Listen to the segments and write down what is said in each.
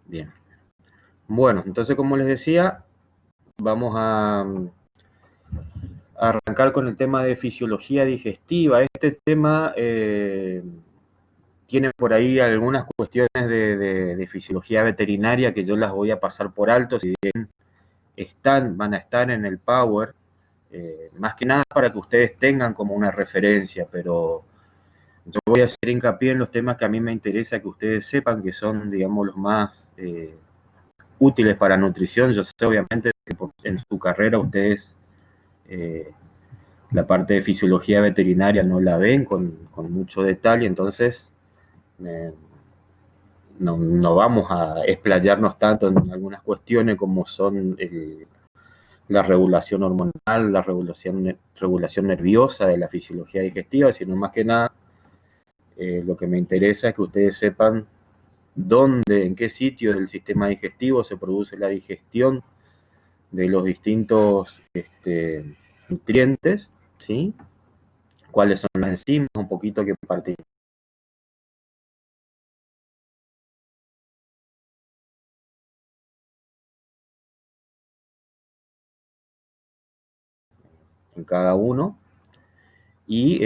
Bien. Bueno, entonces como les decía, vamos a arrancar con el tema de fisiología digestiva. Este tema tiene por ahí algunas cuestiones de fisiología veterinaria que yo las voy a pasar por alto, si bien van a estar en el Power, más que nada para que ustedes tengan como una referencia, pero yo voy a hacer hincapié en los temas que a mí me interesa que ustedes sepan, que son, digamos, los más útiles para nutrición. Yo sé, obviamente, que en su carrera ustedes eh, la parte de fisiología veterinaria no la ven con mucho detalle, entonces eh, no vamos a explayarnos tanto en algunas cuestiones como son la regulación hormonal, la regulación nerviosa de la fisiología digestiva, sino más que nada lo que me interesa es que ustedes sepan dónde, en qué sitio del sistema digestivo se produce la digestión de los distintos nutrientes, ¿sí? Cuáles son las enzimas, un poquito que participan en cada uno, y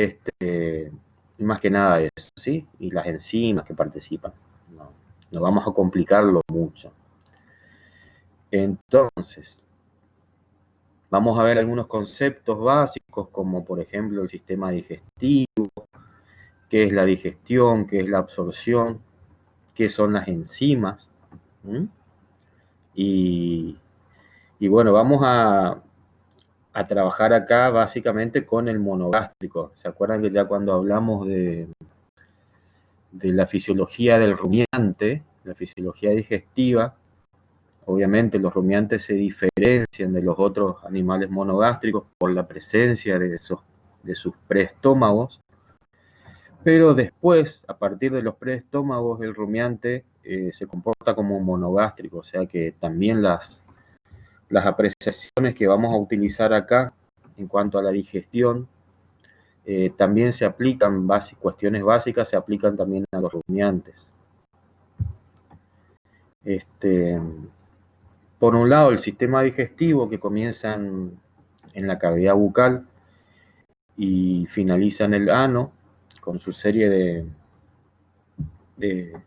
más que nada eso, ¿sí? Y las enzimas que participan. No, no vamos a complicarlo mucho. Entonces, vamos a ver algunos conceptos básicos, como por ejemplo el sistema digestivo, qué es la digestión, qué es la absorción, qué son las enzimas. ¿Mm? Y, y bueno, vamos a trabajar acá básicamente con el monogástrico. ¿Se acuerdan que ya cuando hablamos de la fisiología del rumiante, la fisiología digestiva, obviamente los rumiantes se diferencian de los otros animales monogástricos por la presencia de sus preestómagos, pero después, a partir de los preestómagos, el rumiante se comporta como un monogástrico, o sea que también las apreciaciones que vamos a utilizar acá en cuanto a la digestión también se aplican, cuestiones básicas se aplican también a los rumiantes. Este, por un lado, el sistema digestivo que comienza en la cavidad bucal y finaliza en el ano, con su serie de,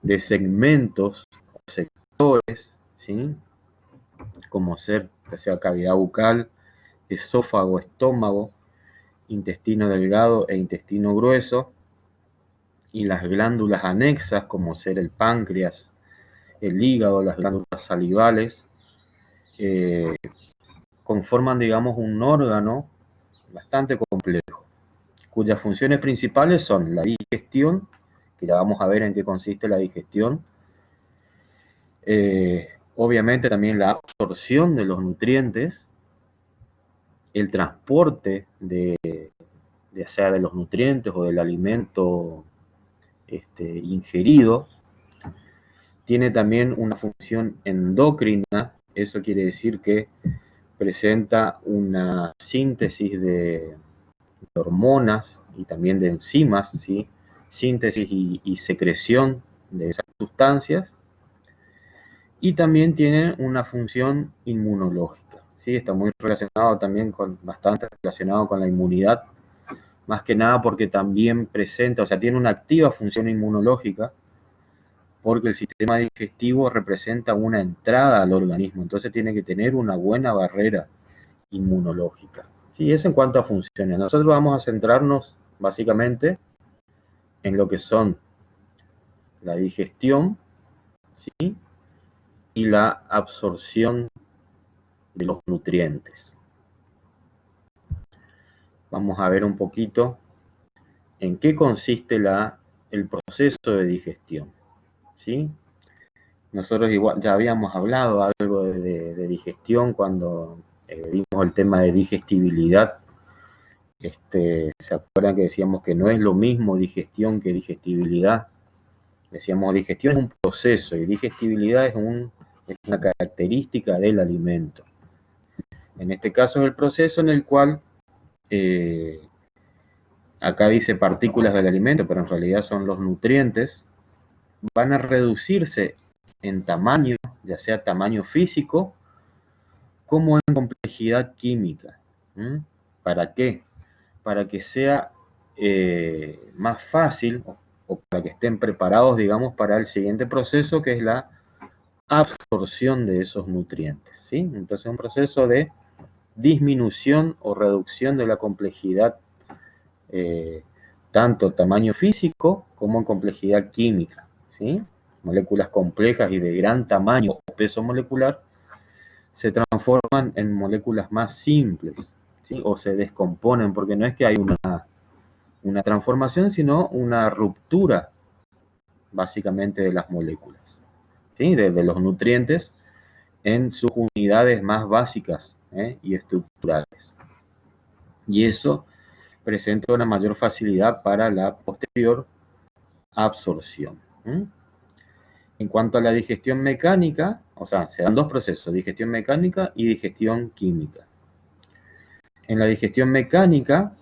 de segmentos o sectores, ¿sí? Como ser, ya sea cavidad bucal, esófago, estómago, intestino delgado e intestino grueso, y las glándulas anexas, como ser el páncreas, el hígado, las glándulas salivales, eh, conforman, digamos, un órgano bastante complejo, cuyas funciones principales son la digestión, que ya vamos a ver en qué consiste la digestión, obviamente también la absorción de los nutrientes, el transporte ya sea de los nutrientes o del alimento ingerido, tiene también una función endocrina, eso quiere decir que presenta una síntesis de hormonas y también de enzimas, ¿sí? Síntesis y secreción de esas sustancias, y también tiene una función inmunológica, ¿sí? Está muy relacionado también bastante relacionado con la inmunidad, más que nada porque también presenta, o sea, tiene una activa función inmunológica, porque el sistema digestivo representa una entrada al organismo, entonces tiene que tener una buena barrera inmunológica. Sí, eso en cuanto a funciones. Nosotros vamos a centrarnos básicamente en lo que son la digestión, ¿sí? Y la absorción de los nutrientes. Vamos a ver un poquito en qué consiste el proceso de digestión, ¿sí? Nosotros igual ya habíamos hablado algo de digestión cuando vimos el tema de digestibilidad. ¿Se acuerdan que decíamos que no es lo mismo digestión que digestibilidad? Decíamos, digestión es un proceso y digestibilidad es una característica del alimento. En este caso es el proceso en el cual, eh, acá dice partículas del alimento, pero en realidad son los nutrientes, van a reducirse en tamaño, ya sea tamaño físico, como en complejidad química. ¿Para qué? Para que sea más fácil o para que estén preparados, digamos, para el siguiente proceso, que es la absorción de esos nutrientes, ¿sí? Entonces, un proceso de disminución o reducción de la complejidad, tanto tamaño físico como en complejidad química, ¿sí? Moléculas complejas y de gran tamaño o peso molecular se transforman en moléculas más simples, ¿sí? O se descomponen, porque no es que hay una transformación, sino una ruptura, básicamente, de las moléculas, ¿sí? De los nutrientes en sus unidades más básicas y estructurales. Y eso presenta una mayor facilidad para la posterior absorción. En cuanto a la digestión mecánica, o sea, se dan dos procesos, digestión mecánica y digestión química. En la digestión mecánica,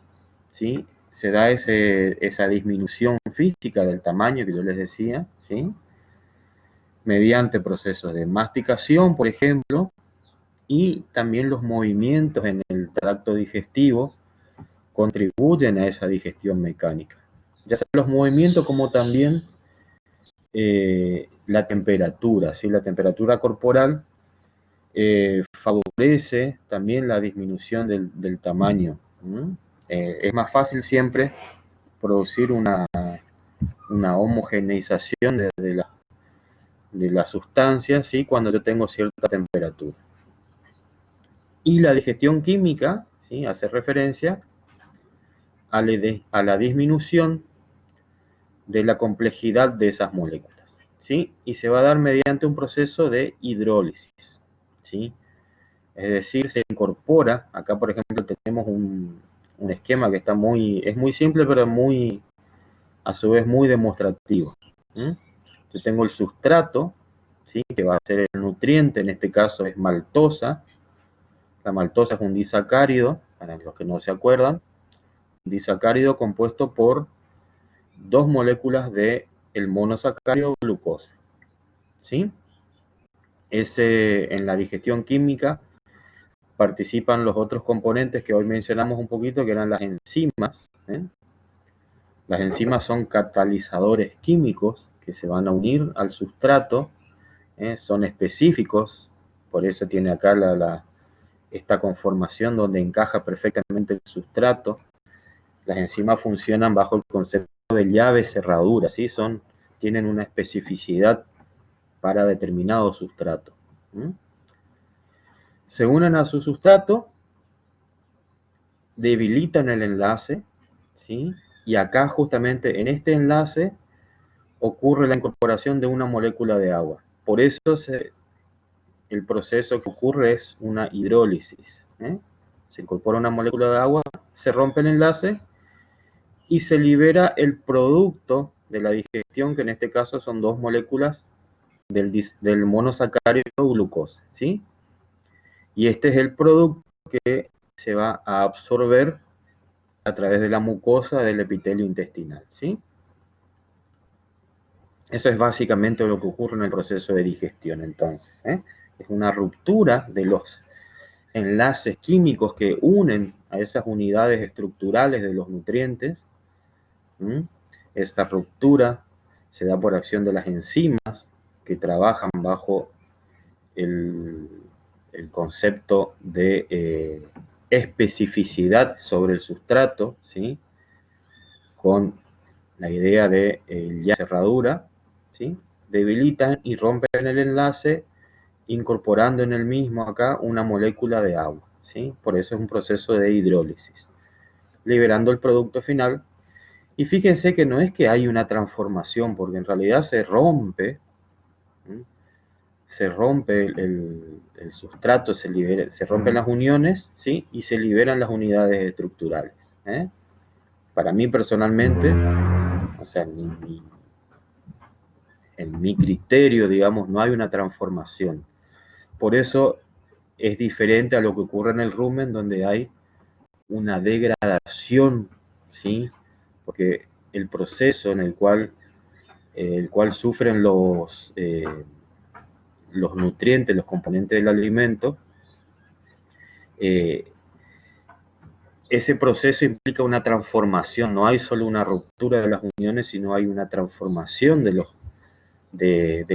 ¿sí?, se da esa disminución física del tamaño que yo les decía, ¿sí?, mediante procesos de masticación, por ejemplo, y también los movimientos en el tracto digestivo contribuyen a esa digestión mecánica. Ya sea los movimientos como también la temperatura, ¿sí? La temperatura corporal favorece también la disminución del tamaño. Es más fácil siempre producir una homogeneización de la sustancia, ¿sí?, cuando yo tengo cierta temperatura. Y la digestión química, ¿sí?, hace referencia a la disminución de la complejidad de esas moléculas, ¿sí? Y se va a dar mediante un proceso de hidrólisis, ¿sí? Es decir, se incorpora, acá por ejemplo tenemos un esquema que es muy simple, pero a su vez muy demostrativo. Yo tengo el sustrato, ¿sí?, que va a ser el nutriente, en este caso es maltosa. La maltosa es un disacárido, para los que no se acuerdan, un disacárido compuesto por dos moléculas de el monosacárido glucosa, ¿sí? En la digestión química participan los otros componentes que hoy mencionamos un poquito, que eran las enzimas. Las enzimas son catalizadores químicos que se van a unir al sustrato, son específicos, por eso tiene acá esta conformación donde encaja perfectamente el sustrato. Las enzimas funcionan bajo el concepto de llave cerradura, ¿sí? Tienen una especificidad para determinado sustrato. Se unen a su sustrato, debilitan el enlace, ¿sí? Y acá justamente en este enlace ocurre la incorporación de una molécula de agua. Por eso el proceso que ocurre es una hidrólisis. Se incorpora una molécula de agua, se rompe el enlace y se libera el producto de la digestión, que en este caso son dos moléculas del monosacárido glucosa, ¿sí? Y este es el producto que se va a absorber a través de la mucosa del epitelio intestinal, ¿sí? Eso es básicamente lo que ocurre en el proceso de digestión, entonces. Es una ruptura de los enlaces químicos que unen a esas unidades estructurales de los nutrientes. Esta ruptura se da por acción de las enzimas que trabajan bajo el concepto de especificidad sobre el sustrato, ¿sí?, con la idea de llave cerradura, ¿sí?, debilitan y rompen el enlace incorporando en el mismo acá una molécula de agua, ¿sí? Por eso es un proceso de hidrólisis, liberando el producto final. Y fíjense que no es que hay una transformación, porque en realidad se rompe el sustrato, se rompen las uniones, ¿sí?, y se liberan las unidades estructurales. Para mí personalmente, o sea, en mi criterio, digamos, no hay una transformación. Por eso es diferente a lo que ocurre en el rumen, donde hay una degradación, ¿sí? Porque el proceso en el cual sufren los nutrientes, los componentes del alimento, ese proceso implica una transformación. No hay solo una ruptura de las uniones, sino hay una transformación de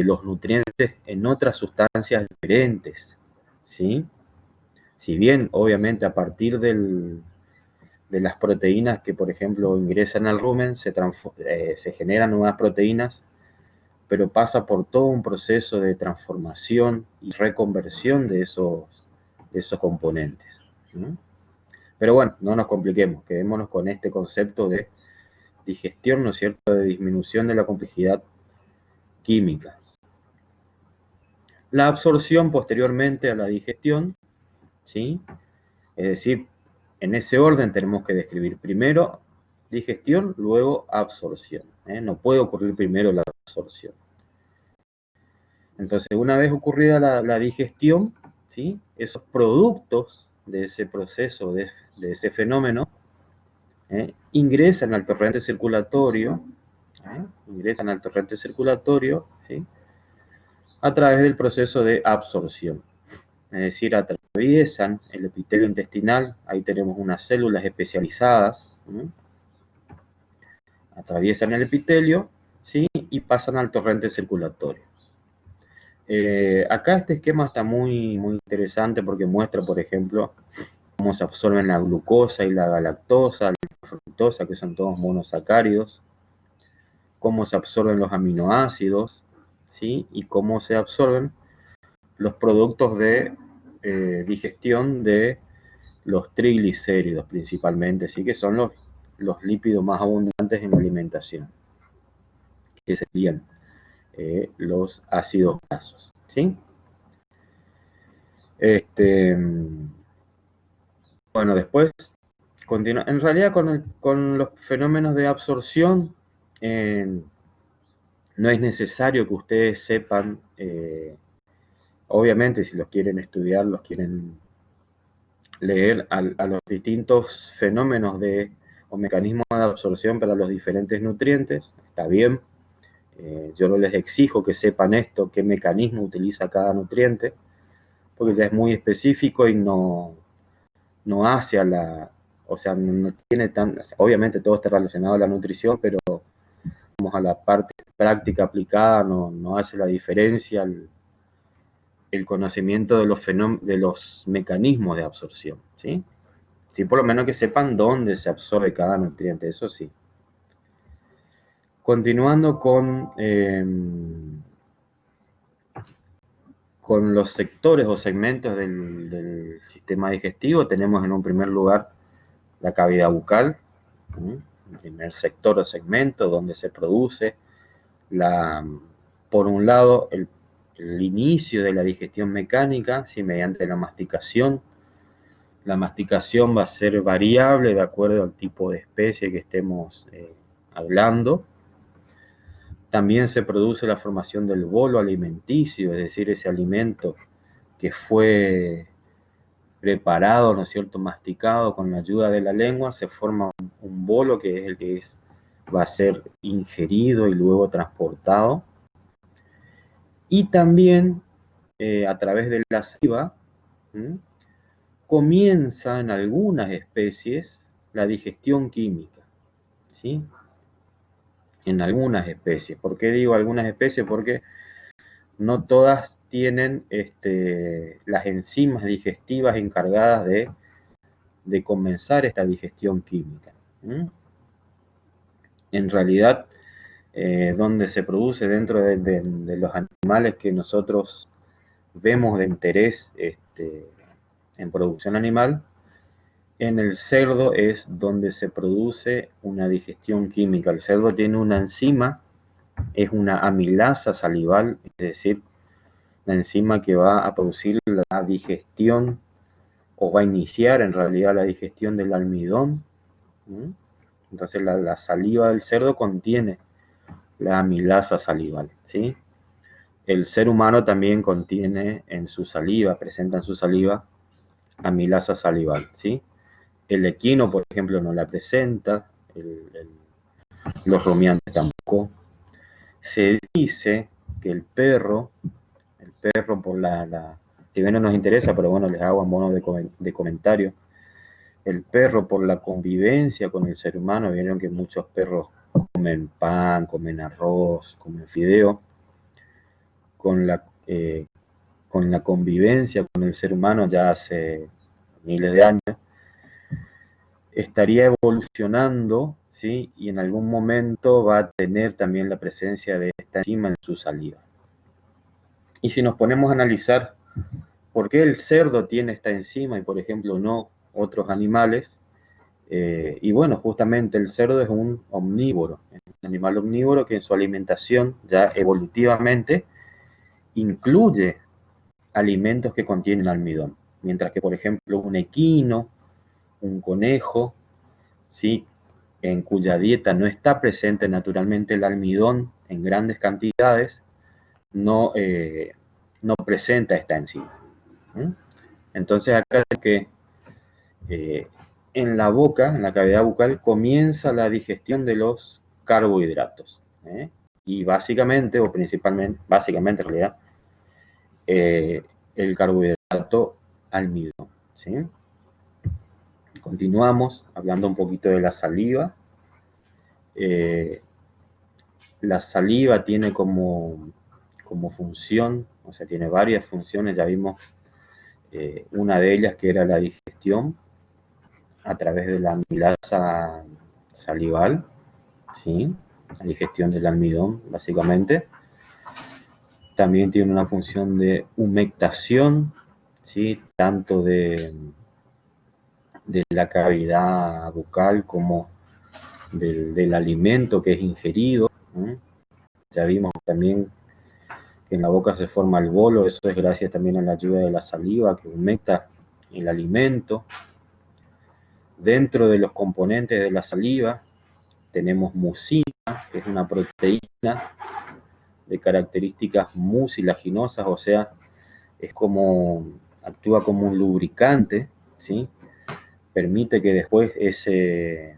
los nutrientes en otras sustancias diferentes, ¿sí? Si bien, obviamente, a partir de las proteínas que, por ejemplo, ingresan al rumen, se generan nuevas proteínas, pero pasa por todo un proceso de transformación y reconversión de esos componentes, ¿no? Pero bueno, no nos compliquemos, quedémonos con este concepto de digestión, ¿no es cierto?, de disminución de la complejidad química. La absorción posteriormente a la digestión, ¿sí? Es decir, en ese orden tenemos que describir primero digestión, luego absorción, ¿eh? No puede ocurrir primero la absorción. Entonces, una vez ocurrida la digestión, ¿sí?, esos productos de ese proceso, de ese fenómeno, ingresan al torrente circulatorio, ¿sí?, a través del proceso de absorción. Es decir, atraviesan el epitelio intestinal, ahí tenemos unas células especializadas, ¿sí?, atraviesan el epitelio, ¿sí?, y pasan al torrente circulatorio. Acá este esquema está muy, muy interesante porque muestra, por ejemplo, cómo se absorben la glucosa y la galactosa, la fructosa, que son todos monosacáridos, cómo se absorben los aminoácidos, ¿sí?, y cómo se absorben los productos de digestión de los triglicéridos principalmente, ¿sí?, que son los lípidos más abundantes en la alimentación, que serían los ácidos grasos, ¿sí? Bueno, después continúa. En realidad con los fenómenos de absorción, no es necesario que ustedes sepan, obviamente si los quieren estudiar, los quieren leer a los distintos fenómenos o mecanismos de absorción para los diferentes nutrientes, está bien. Yo no les exijo que sepan esto, qué mecanismo utiliza cada nutriente, porque ya es muy específico y no hace o sea, no tiene obviamente todo está relacionado a la nutrición, pero vamos a la parte práctica aplicada, no hace la diferencia el conocimiento de los mecanismos de absorción, ¿sí? Sí, por lo menos que sepan dónde se absorbe cada nutriente, eso sí. Continuando con los sectores o segmentos del sistema digestivo, tenemos en un primer lugar la cavidad bucal, el primer sector o segmento donde se produce, por un lado, el inicio de la digestión mecánica, ¿sí?, mediante la masticación. La masticación va a ser variable de acuerdo al tipo de especie que estemos hablando. También se produce la formación del bolo alimenticio, es decir, ese alimento que fue preparado, ¿no es cierto?, masticado con la ayuda de la lengua, se forma un bolo que es el que va a ser ingerido y luego transportado. Y también a través de la saliva comienza en algunas especies la digestión química, ¿sí? En algunas especies. ¿Por qué digo algunas especies? Porque no todas tienen las enzimas digestivas encargadas de comenzar esta digestión química. En realidad, donde se produce dentro de los animales que nosotros vemos de interés en producción animal, en el cerdo es donde se produce una digestión química. El cerdo tiene una enzima, es una amilasa salival, es decir, la enzima que va a producir la digestión, o va a iniciar en realidad la digestión del almidón. Entonces la saliva del cerdo contiene la amilasa salival, ¿sí? El ser humano también contiene en su saliva, presenta en su saliva amilasa salival, ¿sí? El equino, por ejemplo, no la presenta, los rumiantes tampoco. Se dice que el perro perro por si bien no nos interesa, pero bueno, les hago a modo de comentario. El perro por la convivencia con el ser humano, vieron que muchos perros comen pan, comen arroz, comen fideo, con la convivencia con el ser humano ya hace miles de años, estaría evolucionando, ¿sí? Y en algún momento va a tener también la presencia de esta enzima en su saliva. Y si nos ponemos a analizar por qué el cerdo tiene esta enzima y por ejemplo no otros animales, y bueno, justamente el cerdo es un omnívoro, es un animal omnívoro que en su alimentación ya evolutivamente incluye alimentos que contienen almidón, mientras que por ejemplo un equino, un conejo, ¿sí? En cuya dieta no está presente naturalmente el almidón en grandes cantidades, no, no presenta esta enzima. ¿Mm? Entonces acá que en la boca, en la cavidad bucal, comienza la digestión de los carbohidratos. Y básicamente, o principalmente, básicamente en realidad, el carbohidrato almidón. ¿Sí? Continuamos hablando un poquito de la saliva. La saliva tiene como función, o sea, tiene varias funciones, ya vimos una de ellas que era la digestión a través de la amilasa salival, ¿sí? La digestión del almidón, básicamente. También tiene una función de humectación, ¿sí? Tanto de la cavidad bucal como del alimento que es ingerido. Ya vimos también que en la boca se forma el bolo, eso es gracias también a la ayuda de la saliva que humecta el alimento. Dentro de los componentes de la saliva tenemos mucina, que es una proteína de características mucilaginosas, o sea, actúa como un lubricante, ¿sí? Permite que después ese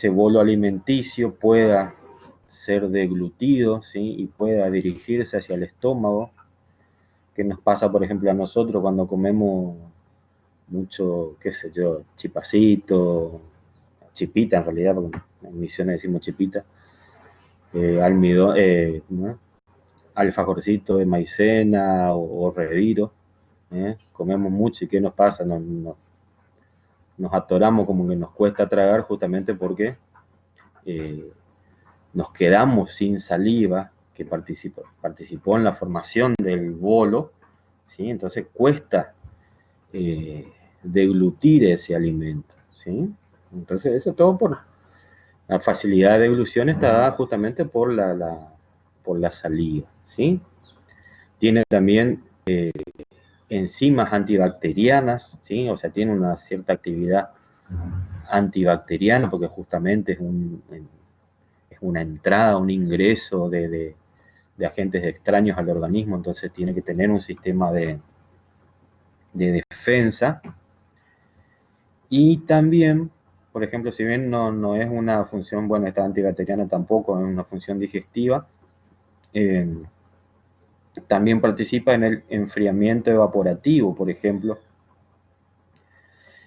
bolo alimenticio pueda ser deglutido, ¿sí? Y pueda dirigirse hacia el estómago, que nos pasa, por ejemplo, a nosotros cuando comemos mucho, qué sé yo, chipacito, chipita en realidad, porque en Misiones decimos chipita, almidón, ¿no? Alfajorcito de maicena o reviro, comemos mucho y ¿qué nos pasa? Nos atoramos, como que nos cuesta tragar justamente porque nos quedamos sin saliva que participó en la formación del bolo, ¿sí? Entonces cuesta deglutir ese alimento, ¿sí? Entonces eso todo por la facilidad de deglución está dada justamente por la saliva, ¿sí? Tiene también enzimas antibacterianas, ¿sí? O sea, tiene una cierta actividad antibacteriana porque justamente es una entrada, un ingreso de agentes extraños al organismo, entonces tiene que tener un sistema de defensa. Y también, por ejemplo, si bien no es una función, bueno, esta antibacteriana tampoco es una función digestiva, también participa en el enfriamiento evaporativo, por ejemplo,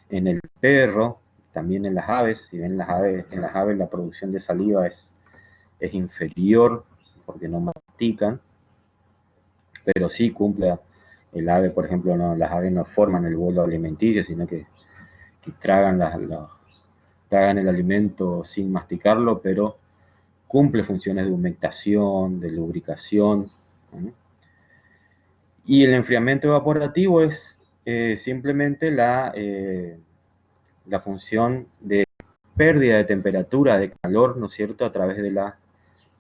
en el perro, también en las aves. Si bien en las aves la producción de saliva es inferior porque no mastican, pero sí cumple el ave, por ejemplo, las aves no forman el bolo alimenticio, sino que tragan el alimento sin masticarlo, pero cumple funciones de humectación, de lubricación. Y el enfriamiento evaporativo es simplemente la función de pérdida de temperatura, de calor, ¿no es cierto?, a través de la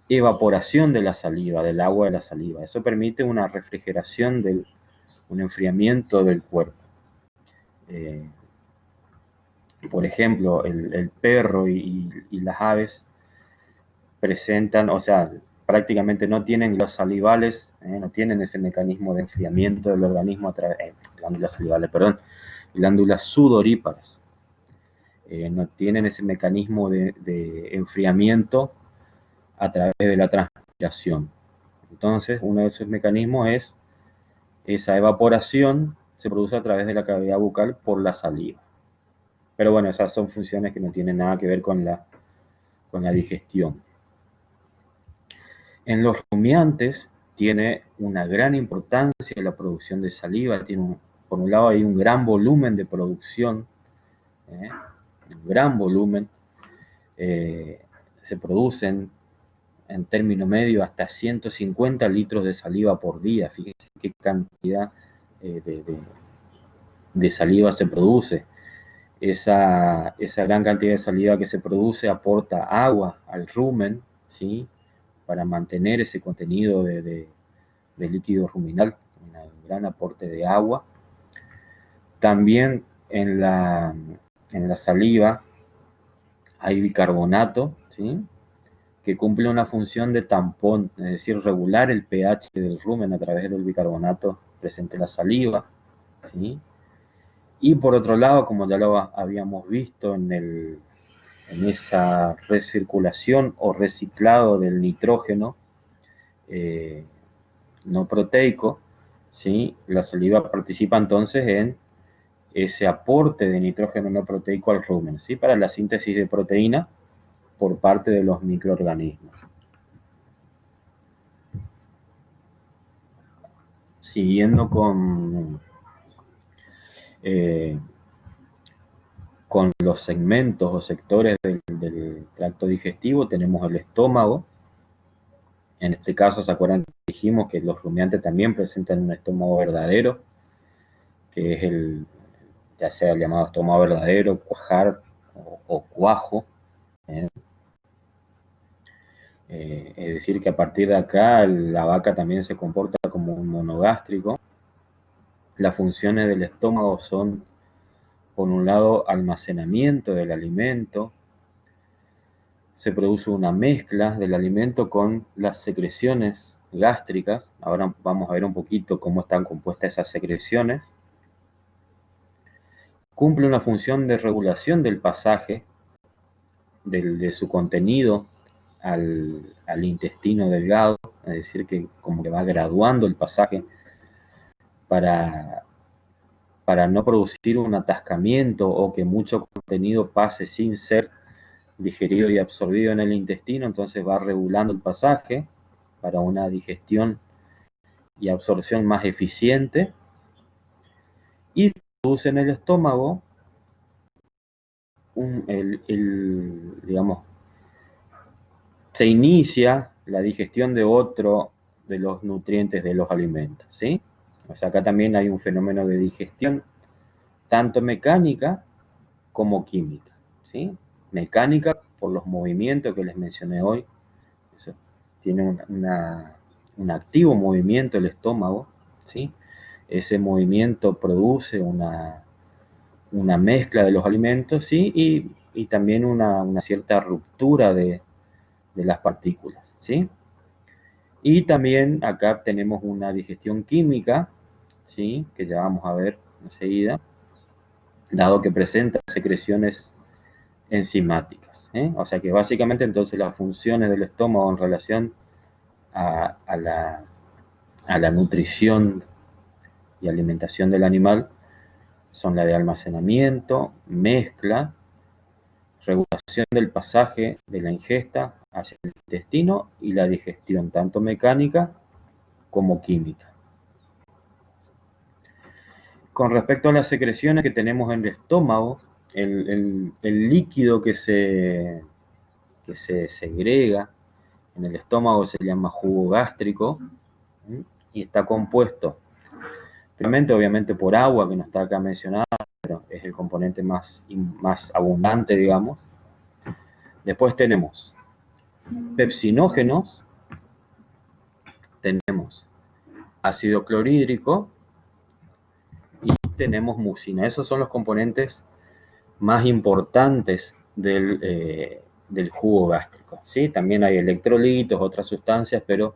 evaporación de la saliva, del agua de la saliva. Eso permite una refrigeración, un enfriamiento del cuerpo. Por ejemplo, el perro y las aves presentan, o sea, prácticamente no tienen glándulas salivales, no tienen ese mecanismo de enfriamiento del organismo a través glándulas salivales, perdón, glándulas sudoríparas. No tienen ese mecanismo de enfriamiento a través de la transpiración. Entonces, uno de sus mecanismos es esa evaporación, se produce a través de la cavidad bucal por la saliva. Pero bueno, esas son funciones que no tienen nada que ver con la digestión. En los rumiantes tiene una gran importancia la producción de saliva, por un lado hay un gran volumen de producción, un gran volumen, se producen en término medio hasta 150 litros de saliva por día, fíjense qué cantidad de saliva se produce. Esa gran cantidad de saliva que se produce aporta agua al rumen, ¿sí? Para mantener ese contenido de líquido ruminal, un gran aporte de agua. También en la saliva hay bicarbonato, ¿sí? Que cumple una función de tampón, es decir, regular el pH del rumen a través del bicarbonato presente en la saliva, ¿sí? Y por otro lado, como ya lo habíamos visto en esa recirculación o reciclado del nitrógeno no proteico, ¿sí? La saliva participa entonces en ese aporte de nitrógeno no proteico al rumen, ¿sí? Para la síntesis de proteína por parte de los microorganismos. Siguiendo con los segmentos o sectores del tracto digestivo, tenemos el estómago. En este caso, ¿se acuerdan que dijimos que los rumiantes también presentan un estómago verdadero? Que es ya sea el llamado estómago verdadero, cuajar o cuajo. Es decir, que a partir de acá la vaca también se comporta como un monogástrico. Las funciones del estómago son, por un lado, almacenamiento del alimento. Se produce una mezcla del alimento con las secreciones gástricas. Ahora vamos a ver un poquito cómo están compuestas esas secreciones. Cumple una función de regulación del pasaje de su contenido al intestino delgado, es decir, que como que va graduando el pasaje para no producir un atascamiento o que mucho contenido pase sin ser digerido y absorbido en el intestino, entonces va regulando el pasaje para una digestión y absorción más eficiente, y se produce en el estómago digamos, se inicia la digestión de otro de los nutrientes de los alimentos, ¿sí? O sea, acá también hay un fenómeno de digestión, tanto mecánica como química, ¿sí? Mecánica por los movimientos que les mencioné hoy, eso tiene un activo movimiento el estómago, ¿sí? Ese movimiento produce una mezcla de los alimentos, ¿sí? Y también una cierta ruptura de las partículas, ¿sí? Y también acá tenemos una digestión química, ¿sí? Que ya vamos a ver enseguida, dado que presenta secreciones enzimáticas, ¿eh? O sea que básicamente entonces las funciones del estómago en relación a la nutrición y alimentación del animal son la de almacenamiento, mezcla, regulación del pasaje de la ingesta hacia el intestino y la digestión, tanto mecánica como química. Con respecto a las secreciones que tenemos en el estómago, el líquido que se segrega en el estómago se llama jugo gástrico, ¿sí? Y está compuesto primeramente obviamente por agua, que no está acá mencionada, pero es el componente más abundante, digamos. Después tenemos pepsinógenos, tenemos ácido clorhídrico y tenemos mucina. Esos son los componentes más importantes del jugo gástrico, ¿sí? También hay electrolitos, otras sustancias, pero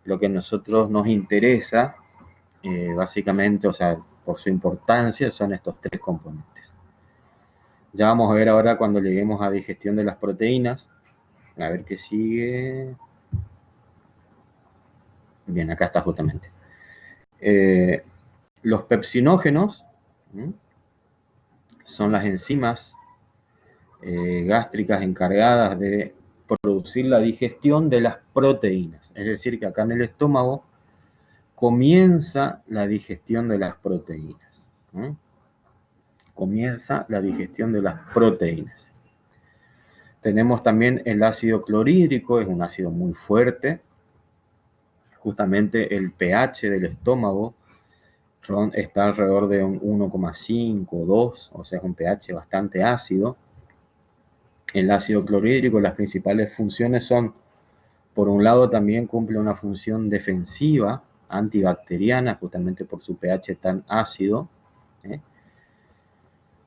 lo que a nosotros nos interesa, básicamente, o sea, por su importancia, son estos tres componentes. Ya vamos a ver ahora cuando lleguemos a digestión de las proteínas, a ver qué sigue. Bien, acá está justamente. Los pepsinógenos son las enzimas gástricas encargadas de producir la digestión de las proteínas. Es decir, que acá en el estómago comienza la digestión de las proteínas. Comienza la digestión de las proteínas. Tenemos también el ácido clorhídrico, es un ácido muy fuerte. Justamente el pH del estómago está alrededor de un 1,5, 2, o sea, es un pH bastante ácido. El ácido clorhídrico, las principales funciones son, por un lado, también cumple una función defensiva, antibacteriana, justamente por su pH tan ácido.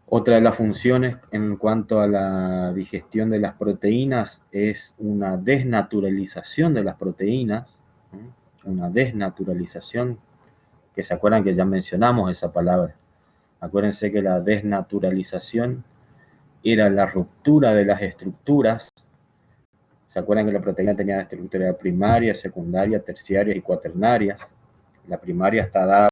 Otra de las funciones en cuanto a la digestión de las proteínas es una desnaturalización de las proteínas, una desnaturalización, que se acuerdan que ya mencionamos esa palabra. Acuérdense que la desnaturalización era la ruptura de las estructuras. ¿Se acuerdan que la proteína tenía estructura primaria, secundaria, terciarias y cuaternarias? La primaria está dada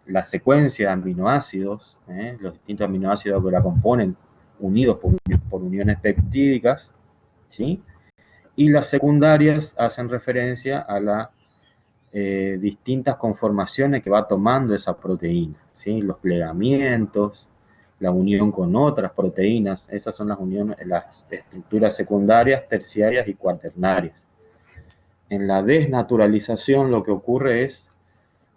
la secuencia de aminoácidos, los distintos aminoácidos que la componen, unidos por uniones peptídicas, ¿sí? Y las secundarias hacen referencia a las distintas conformaciones que va tomando esa proteína, ¿sí? Los plegamientos, la unión con otras proteínas, esas son las uniones, las estructuras secundarias, terciarias y cuaternarias. En la desnaturalización lo que ocurre es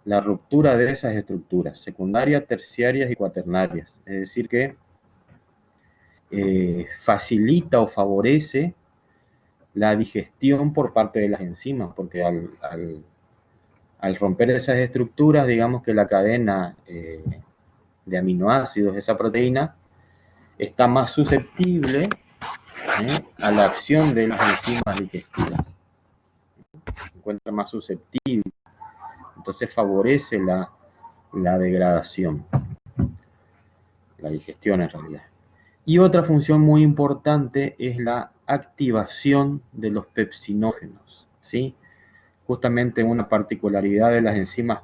la ruptura de esas estructuras, secundarias, terciarias y cuaternarias. Es decir que facilita o favorece la digestión por parte de las enzimas, porque al romper esas estructuras, digamos que la cadena de aminoácidos, esa proteína, está más susceptible a la acción de las enzimas digestivas. Se encuentra más susceptible. Entonces favorece la degradación, la digestión en realidad. Y otra función muy importante es la activación de los pepsinógenos, ¿sí? Justamente una particularidad de las enzimas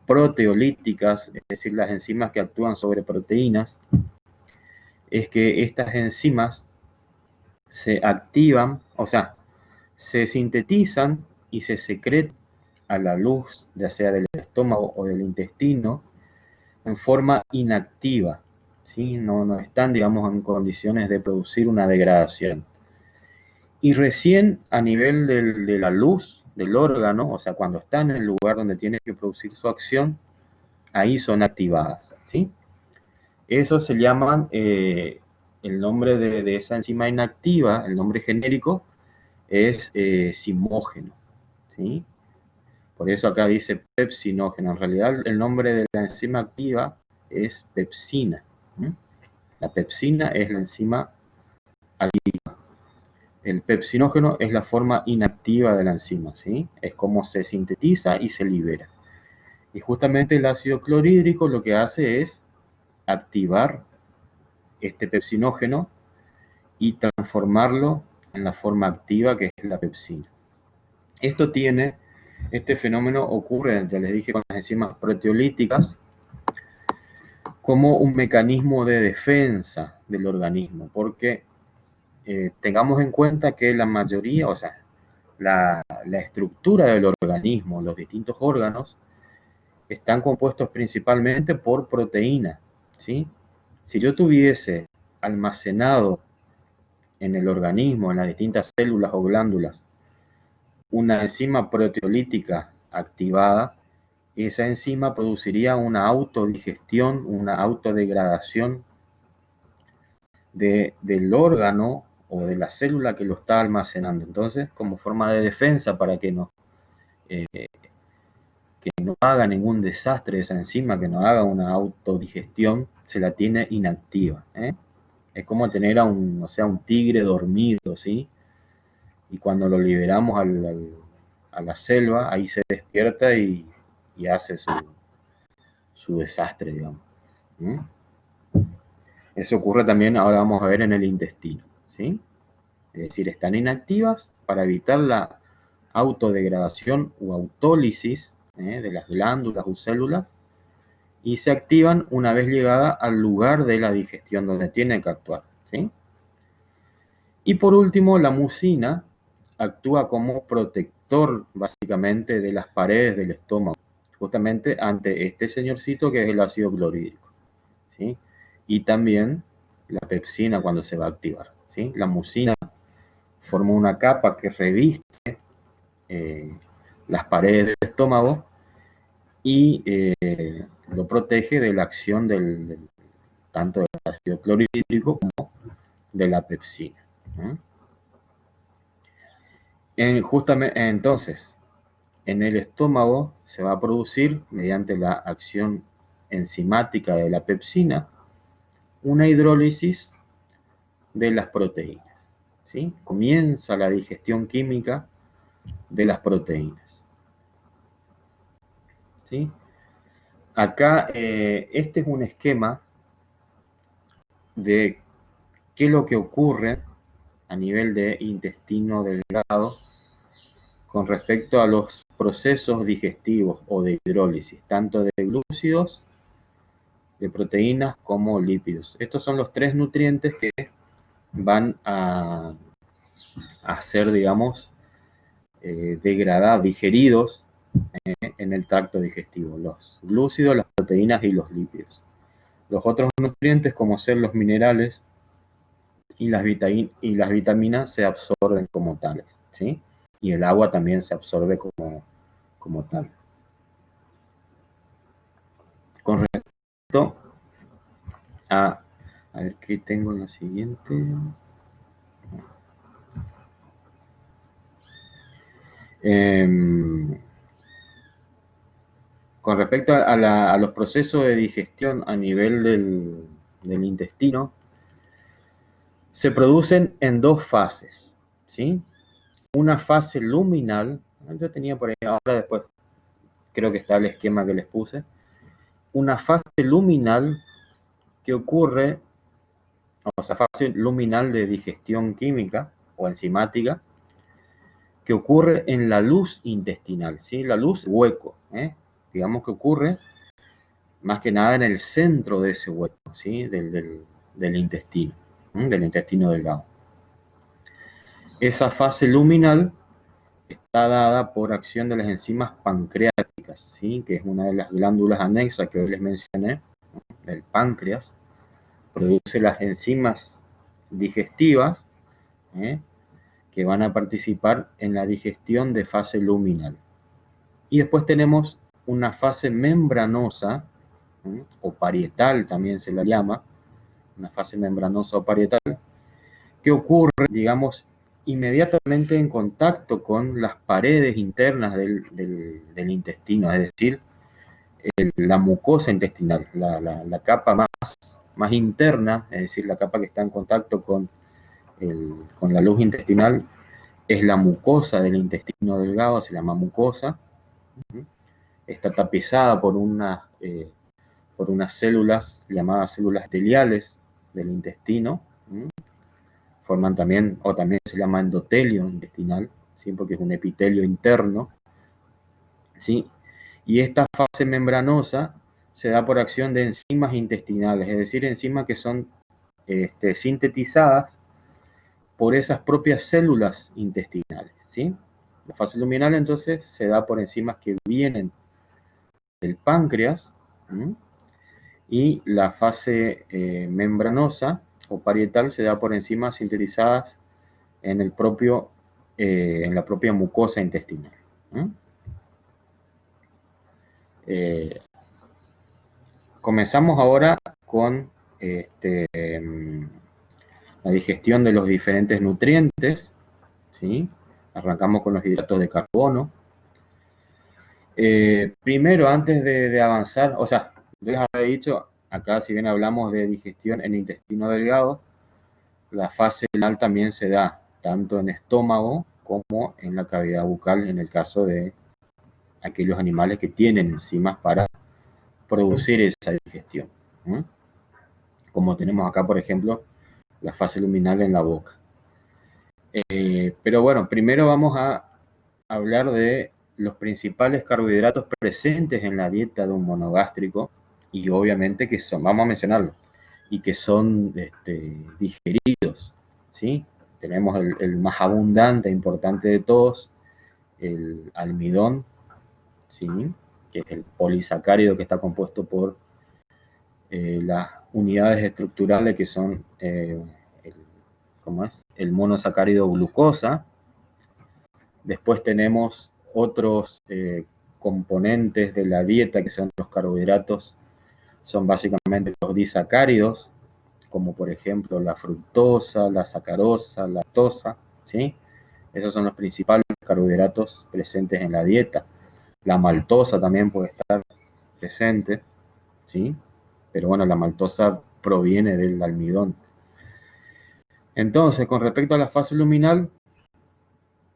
proteolíticas, es decir, las enzimas que actúan sobre proteínas, es que estas enzimas se activan, o sea, se sintetizan y se secretan a la luz, ya sea del estómago o del intestino, en forma inactiva, ¿sí? No están, digamos, en condiciones de producir una degradación. Y recién a nivel de la luz del órgano, o sea, cuando está en el lugar donde tiene que producir su acción, ahí son activadas, ¿sí? Eso se llaman, el nombre de esa enzima inactiva, el nombre genérico, es zimógeno, ¿sí? Por eso acá dice pepsinógeno. En realidad el nombre de la enzima activa es pepsina. La pepsina es la enzima activa. El pepsinógeno es la forma inactiva de la enzima, ¿sí? Es como se sintetiza y se libera. Y justamente el ácido clorhídrico lo que hace es activar este pepsinógeno y transformarlo en la forma activa que es la pepsina. Este fenómeno ocurre, ya les dije, con las enzimas proteolíticas como un mecanismo de defensa del organismo, porque tengamos en cuenta que la mayoría, o sea, la estructura del organismo, los distintos órganos, están compuestos principalmente por proteínas, ¿sí? Si yo tuviese almacenado en el organismo, en las distintas células o glándulas, una enzima proteolítica activada, esa enzima produciría una autodigestión, una autodegradación del órgano o de la célula que lo está almacenando. Entonces, como forma de defensa para que no haga ningún desastre esa enzima, que no haga una autodigestión, se la tiene inactiva. Es como tener a un tigre dormido, ¿sí? Y cuando lo liberamos a la selva, ahí se despierta y hace su desastre, digamos. Eso ocurre también, ahora vamos a ver, en el intestino, ¿sí? Es decir, están inactivas para evitar la autodegradación u autólisis de las glándulas u células, y se activan una vez llegada al lugar de la digestión donde tiene que actuar, ¿sí? Y por último, la mucina actúa como protector básicamente de las paredes del estómago, justamente ante este señorcito que es el ácido clorhídrico, ¿sí? Y también la pepsina cuando se va a activar, ¿sí? La mucina forma una capa que reviste eh, las paredes del estómago y lo protege de la acción tanto del ácido clorhídrico como de la pepsina. Justamente, entonces, en el estómago se va a producir, mediante la acción enzimática de la pepsina, una hidrólisis de las proteínas, ¿sí? Comienza la digestión química de las proteínas, ¿sí? Acá, este es un esquema de qué es lo que ocurre a nivel de intestino delgado con respecto a los procesos digestivos o de hidrólisis, tanto de glúcidos, de proteínas como lípidos. Estos son los tres nutrientes que van a ser, digamos, degradados, digeridos en el tracto digestivo, los glúcidos, las proteínas y los lípidos. Los otros nutrientes, como ser los minerales y las vitaminas, se absorben como tales, ¿sí? Y el agua también se absorbe como tal. Con respecto a ver qué tengo en la siguiente. Con respecto a los procesos de digestión a nivel del intestino, se producen en dos fases, ¿sí? Una fase luminal, yo tenía por ahí, ahora después creo que está el esquema que les puse, una fase luminal que ocurre, o sea, fase luminal de digestión química o enzimática, que ocurre en la luz intestinal, ¿sí? La luz hueco, digamos que ocurre más que nada en el centro de ese hueco, ¿sí? Del intestino, del intestino delgado. Esa fase luminal está dada por acción de las enzimas pancreáticas, ¿sí? Que es una de las glándulas anexas que hoy les mencioné, del páncreas, produce las enzimas digestivas, ¿eh? Que van a participar en la digestión de fase luminal. Y después tenemos una fase membranosa, o parietal también se la llama, una fase membranosa o parietal, que ocurre, digamos, inmediatamente en contacto con las paredes internas del intestino, es decir, la mucosa intestinal, la capa más interna, es decir, la capa que está en contacto con la luz intestinal, es la mucosa del intestino delgado, se llama mucosa. Está tapizada por unas células llamadas células epiteliales del intestino. Forman también, o también se llama endotelio intestinal, ¿sí? Porque es un epitelio interno, ¿sí? Y esta fase membranosa se da por acción de enzimas intestinales, es decir, enzimas que son sintetizadas por esas propias células intestinales, ¿sí? La fase luminal entonces se da por enzimas que vienen del páncreas, ¿sí? Y la fase membranosa o parietal se da por enzimas sintetizadas en la propia mucosa intestinal. Comenzamos ahora con la digestión de los diferentes nutrientes, ¿sí? Arrancamos con los hidratos de carbono. Primero, antes de avanzar, o sea, yo les había dicho, acá si bien hablamos de digestión en intestino delgado, la fase renal también se da tanto en estómago como en la cavidad bucal, en el caso de aquellos animales que tienen enzimas para producir esa digestión, ¿eh? Como tenemos acá, por ejemplo, la fase luminal en la boca. Pero bueno, primero vamos a hablar de los principales carbohidratos presentes en la dieta de un monogástrico y obviamente que son, vamos a mencionarlo, y que son digeridos, ¿sí? Tenemos el más abundante e importante de todos, el almidón, ¿sí? Que es el polisacárido que está compuesto por las unidades estructurales que son ¿cómo es? El monosacárido glucosa. Después tenemos otros componentes de la dieta que son los carbohidratos, son básicamente los disacáridos, como por ejemplo la fructosa, la sacarosa, la lactosa, ¿sí? Esos son los principales carbohidratos presentes en la dieta. La maltosa también puede estar presente, ¿sí? Pero bueno, la maltosa proviene del almidón. Entonces, con respecto a la fase luminal,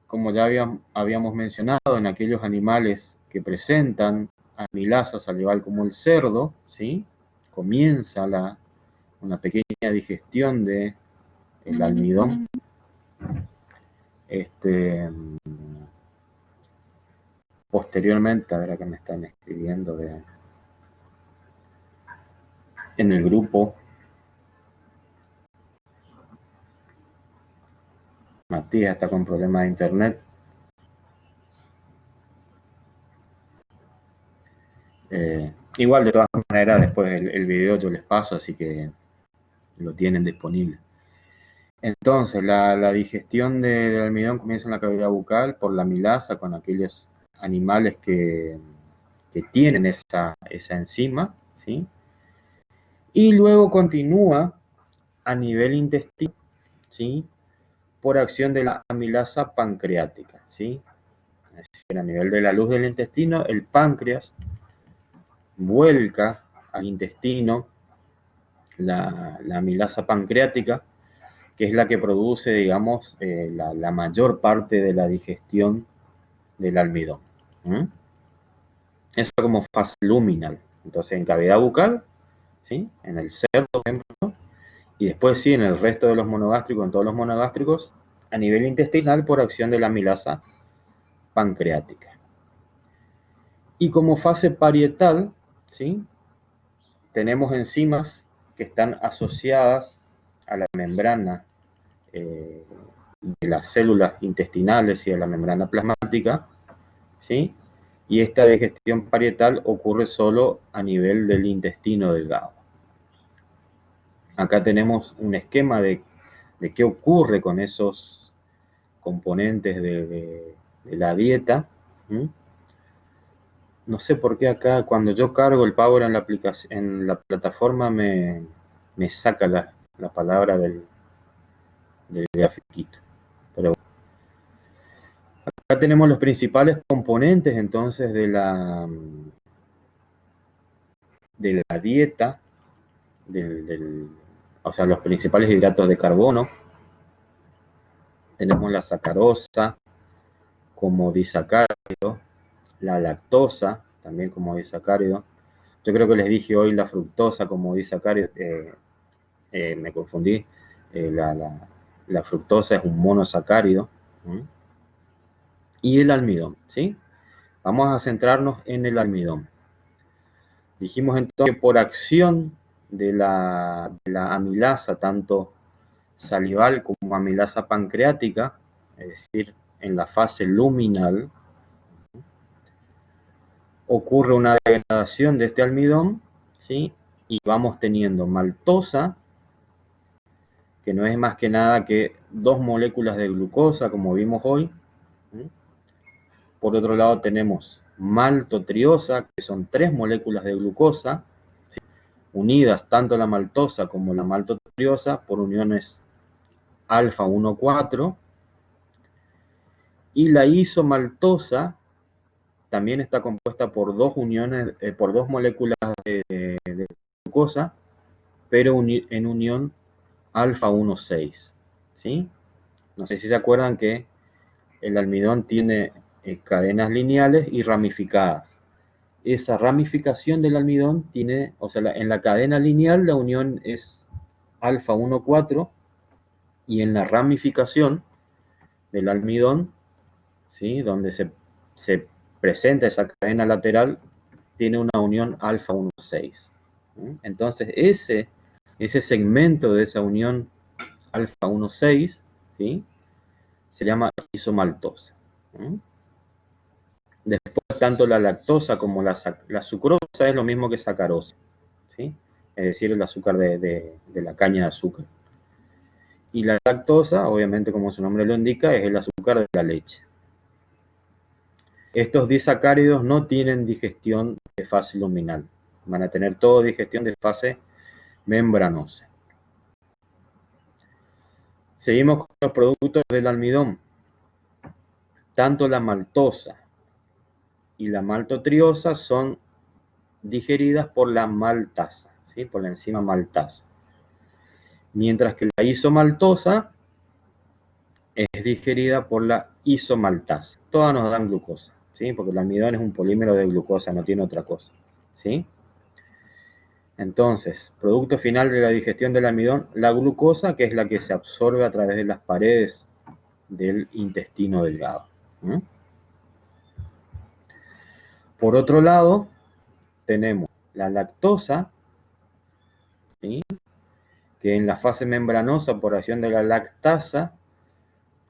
como ya habíamos mencionado, en aquellos animales que presentan amilasa salival como el cerdo, ¿sí? Comienza una pequeña digestión del almidón. Posteriormente, a ver acá me están escribiendo en el grupo. Matías está con problemas de internet. Igual, de todas maneras, después el video yo les paso, así que lo tienen disponible. Entonces, la digestión del almidón comienza en la cavidad bucal por la amilasa con aquellos animales que tienen esa enzima, ¿sí? Y luego continúa a nivel intestino, ¿sí? Por acción de la amilasa pancreática, ¿sí? Es decir, a nivel de la luz del intestino, el páncreas vuelca al intestino la amilasa pancreática, que es la que produce, digamos, la mayor parte de la digestión del almidón. Eso como fase luminal. Entonces, en cavidad bucal, ¿sí? En el cerdo, por ejemplo, y después sí, en el resto de los monogástricos, en todos los monogástricos, a nivel intestinal por acción de la amilasa pancreática. Y como fase parietal, ¿sí? Tenemos enzimas que están asociadas a la membrana de las células intestinales y a la membrana plasmática, ¿sí? Y esta digestión parietal ocurre solo a nivel del intestino delgado. Acá tenemos un esquema de qué ocurre con esos componentes de la dieta. No sé por qué acá cuando yo cargo el Power en la aplicación, en la plataforma me saca la palabra del grafiquito. Pero acá tenemos los principales componentes entonces de la dieta, o sea, los principales hidratos de carbono. Tenemos la sacarosa como disacárido, la lactosa también como disacárido. Yo creo que les dije hoy la fructosa como disacárido, me confundí. La fructosa es un monosacárido. Y el almidón, ¿sí? Vamos a centrarnos en el almidón. Dijimos entonces que por acción de la amilasa, tanto salival como amilasa pancreática, es decir, en la fase luminal, ocurre una degradación de este almidón, ¿sí? Y vamos teniendo maltosa, que no es más que nada que 2 moléculas de glucosa, como vimos hoy. Por otro lado tenemos maltotriosa, que son 3 moléculas de glucosa, ¿sí? Unidas tanto la maltosa como la maltotriosa por uniones alfa 1,4. Y la isomaltosa también está compuesta por 2 uniones, por 2 moléculas de glucosa, pero en unión alfa 1,6, ¿sí? No sé si se acuerdan que el almidón tiene cadenas lineales y ramificadas. Esa ramificación del almidón tiene, o sea, en la cadena lineal la unión es alfa 1,4 y en la ramificación del almidón, ¿sí? Donde se presenta esa cadena lateral, tiene una unión alfa 1,6. Entonces, ese segmento de esa unión alfa 1,6, ¿sí? Se llama isomaltosa. Después, tanto la lactosa como la sucrosa es lo mismo que sacarosa, ¿sí? Es decir, el azúcar de la caña de azúcar. Y la lactosa, obviamente, como su nombre lo indica, es el azúcar de la leche. Estos disacáridos no tienen digestión de fase luminal. Van a tener todo digestión de fase membranosa. Seguimos con los productos del almidón. Tanto la maltosa y la maltotriosa son digeridas por la maltasa, ¿sí? Por la enzima maltasa. Mientras que la isomaltosa es digerida por la isomaltasa. Todas nos dan glucosa, ¿sí? Porque el almidón es un polímero de glucosa, no tiene otra cosa, ¿sí? Entonces, producto final de la digestión del almidón, la glucosa, que es la que se absorbe a través de las paredes del intestino delgado. Por otro lado, tenemos la lactosa, ¿sí? Que en la fase membranosa, por acción de la lactasa,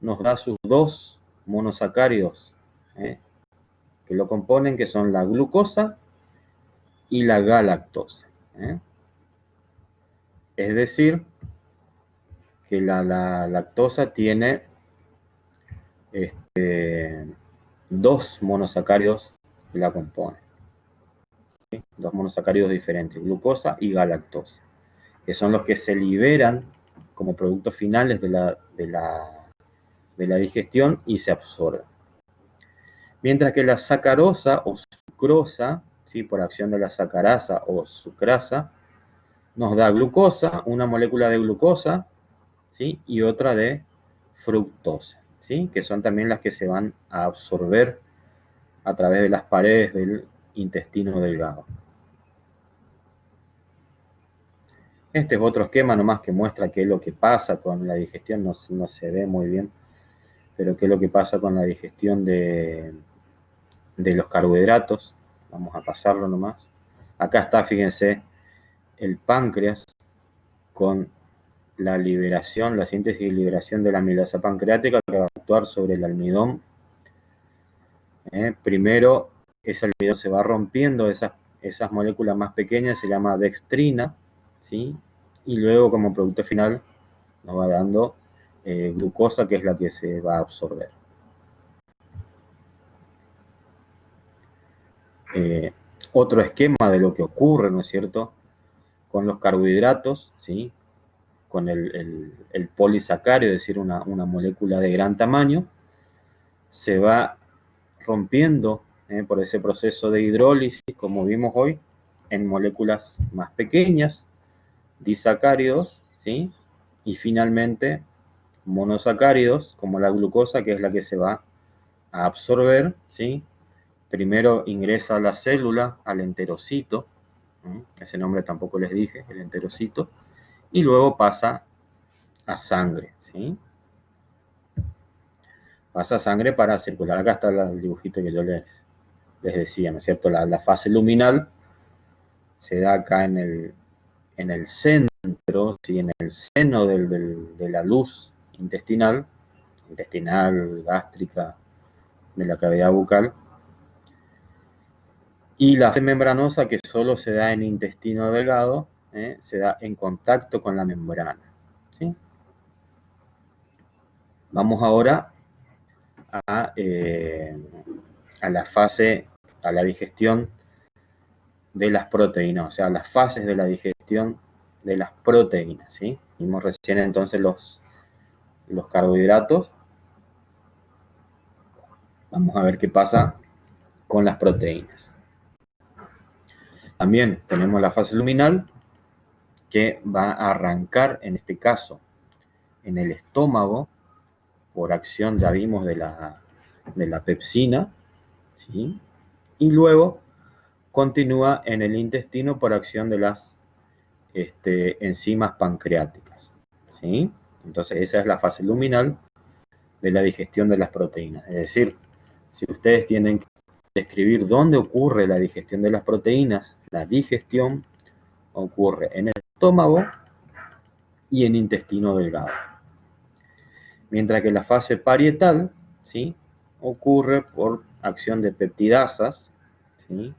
nos da sus dos monosacáridos, que lo componen, que son la glucosa y la galactosa. Es decir, que la lactosa tiene dos monosacáridos que la componen, ¿sí? Dos monosacáridos diferentes, glucosa y galactosa, que son los que se liberan como productos finales de la digestión y se absorben. Mientras que la sacarosa o sucrosa, ¿sí? Por acción de la sacarasa o sucrasa, nos da glucosa, una molécula de glucosa, ¿sí? Y otra de fructosa, ¿sí? Que son también las que se van a absorber a través de las paredes del intestino delgado. Este es otro esquema nomás que muestra qué es lo que pasa con la digestión, no se ve muy bien, pero qué es lo que pasa con la digestión de los carbohidratos. Vamos a pasarlo nomás. Acá está, fíjense, el páncreas con la liberación, la síntesis y liberación de la amilasa pancreática que va a actuar sobre el almidón. Primero, ese almidón se va rompiendo, esas moléculas más pequeñas se llama dextrina, ¿sí? Y luego, como producto final, nos va dando glucosa, que es la que se va a absorber. Otro esquema de lo que ocurre, ¿no es cierto?, con los carbohidratos, ¿sí? Con el polisacárido, es decir, una molécula de gran tamaño, se va rompiendo por ese proceso de hidrólisis, como vimos hoy, en moléculas más pequeñas, disacáridos, ¿sí? Y finalmente monosacáridos, como la glucosa, que es la que se va a absorber, ¿sí? Primero ingresa a la célula, al enterocito, ese nombre tampoco les dije, el enterocito, y luego pasa a sangre, ¿sí? Pasa a sangre para circular. Acá está el dibujito que yo les decía, ¿no es cierto? La fase luminal se da acá en el centro, ¿sí? En el seno de la luz intestinal, gástrica, de la cavidad bucal. Y la fase membranosa, que solo se da en intestino delgado, se da en contacto con la membrana, ¿sí? Vamos ahora a la fase, a la digestión de las proteínas, o sea, las fases de la digestión de las proteínas, ¿sí? Vimos recién entonces los carbohidratos. Vamos a ver qué pasa con las proteínas. También tenemos la fase luminal, que va a arrancar, en este caso, en el estómago, por acción, ya vimos, de la pepsina, ¿sí? Y luego continúa en el intestino por acción de las enzimas pancreáticas, ¿sí? Entonces esa es la fase luminal de la digestión de las proteínas. Es decir, si ustedes tienen que describir dónde ocurre la digestión de las proteínas, la digestión ocurre en el estómago y en intestino delgado. Mientras que la fase parietal, ¿sí?, ocurre por acción de peptidasas, ¿sí?,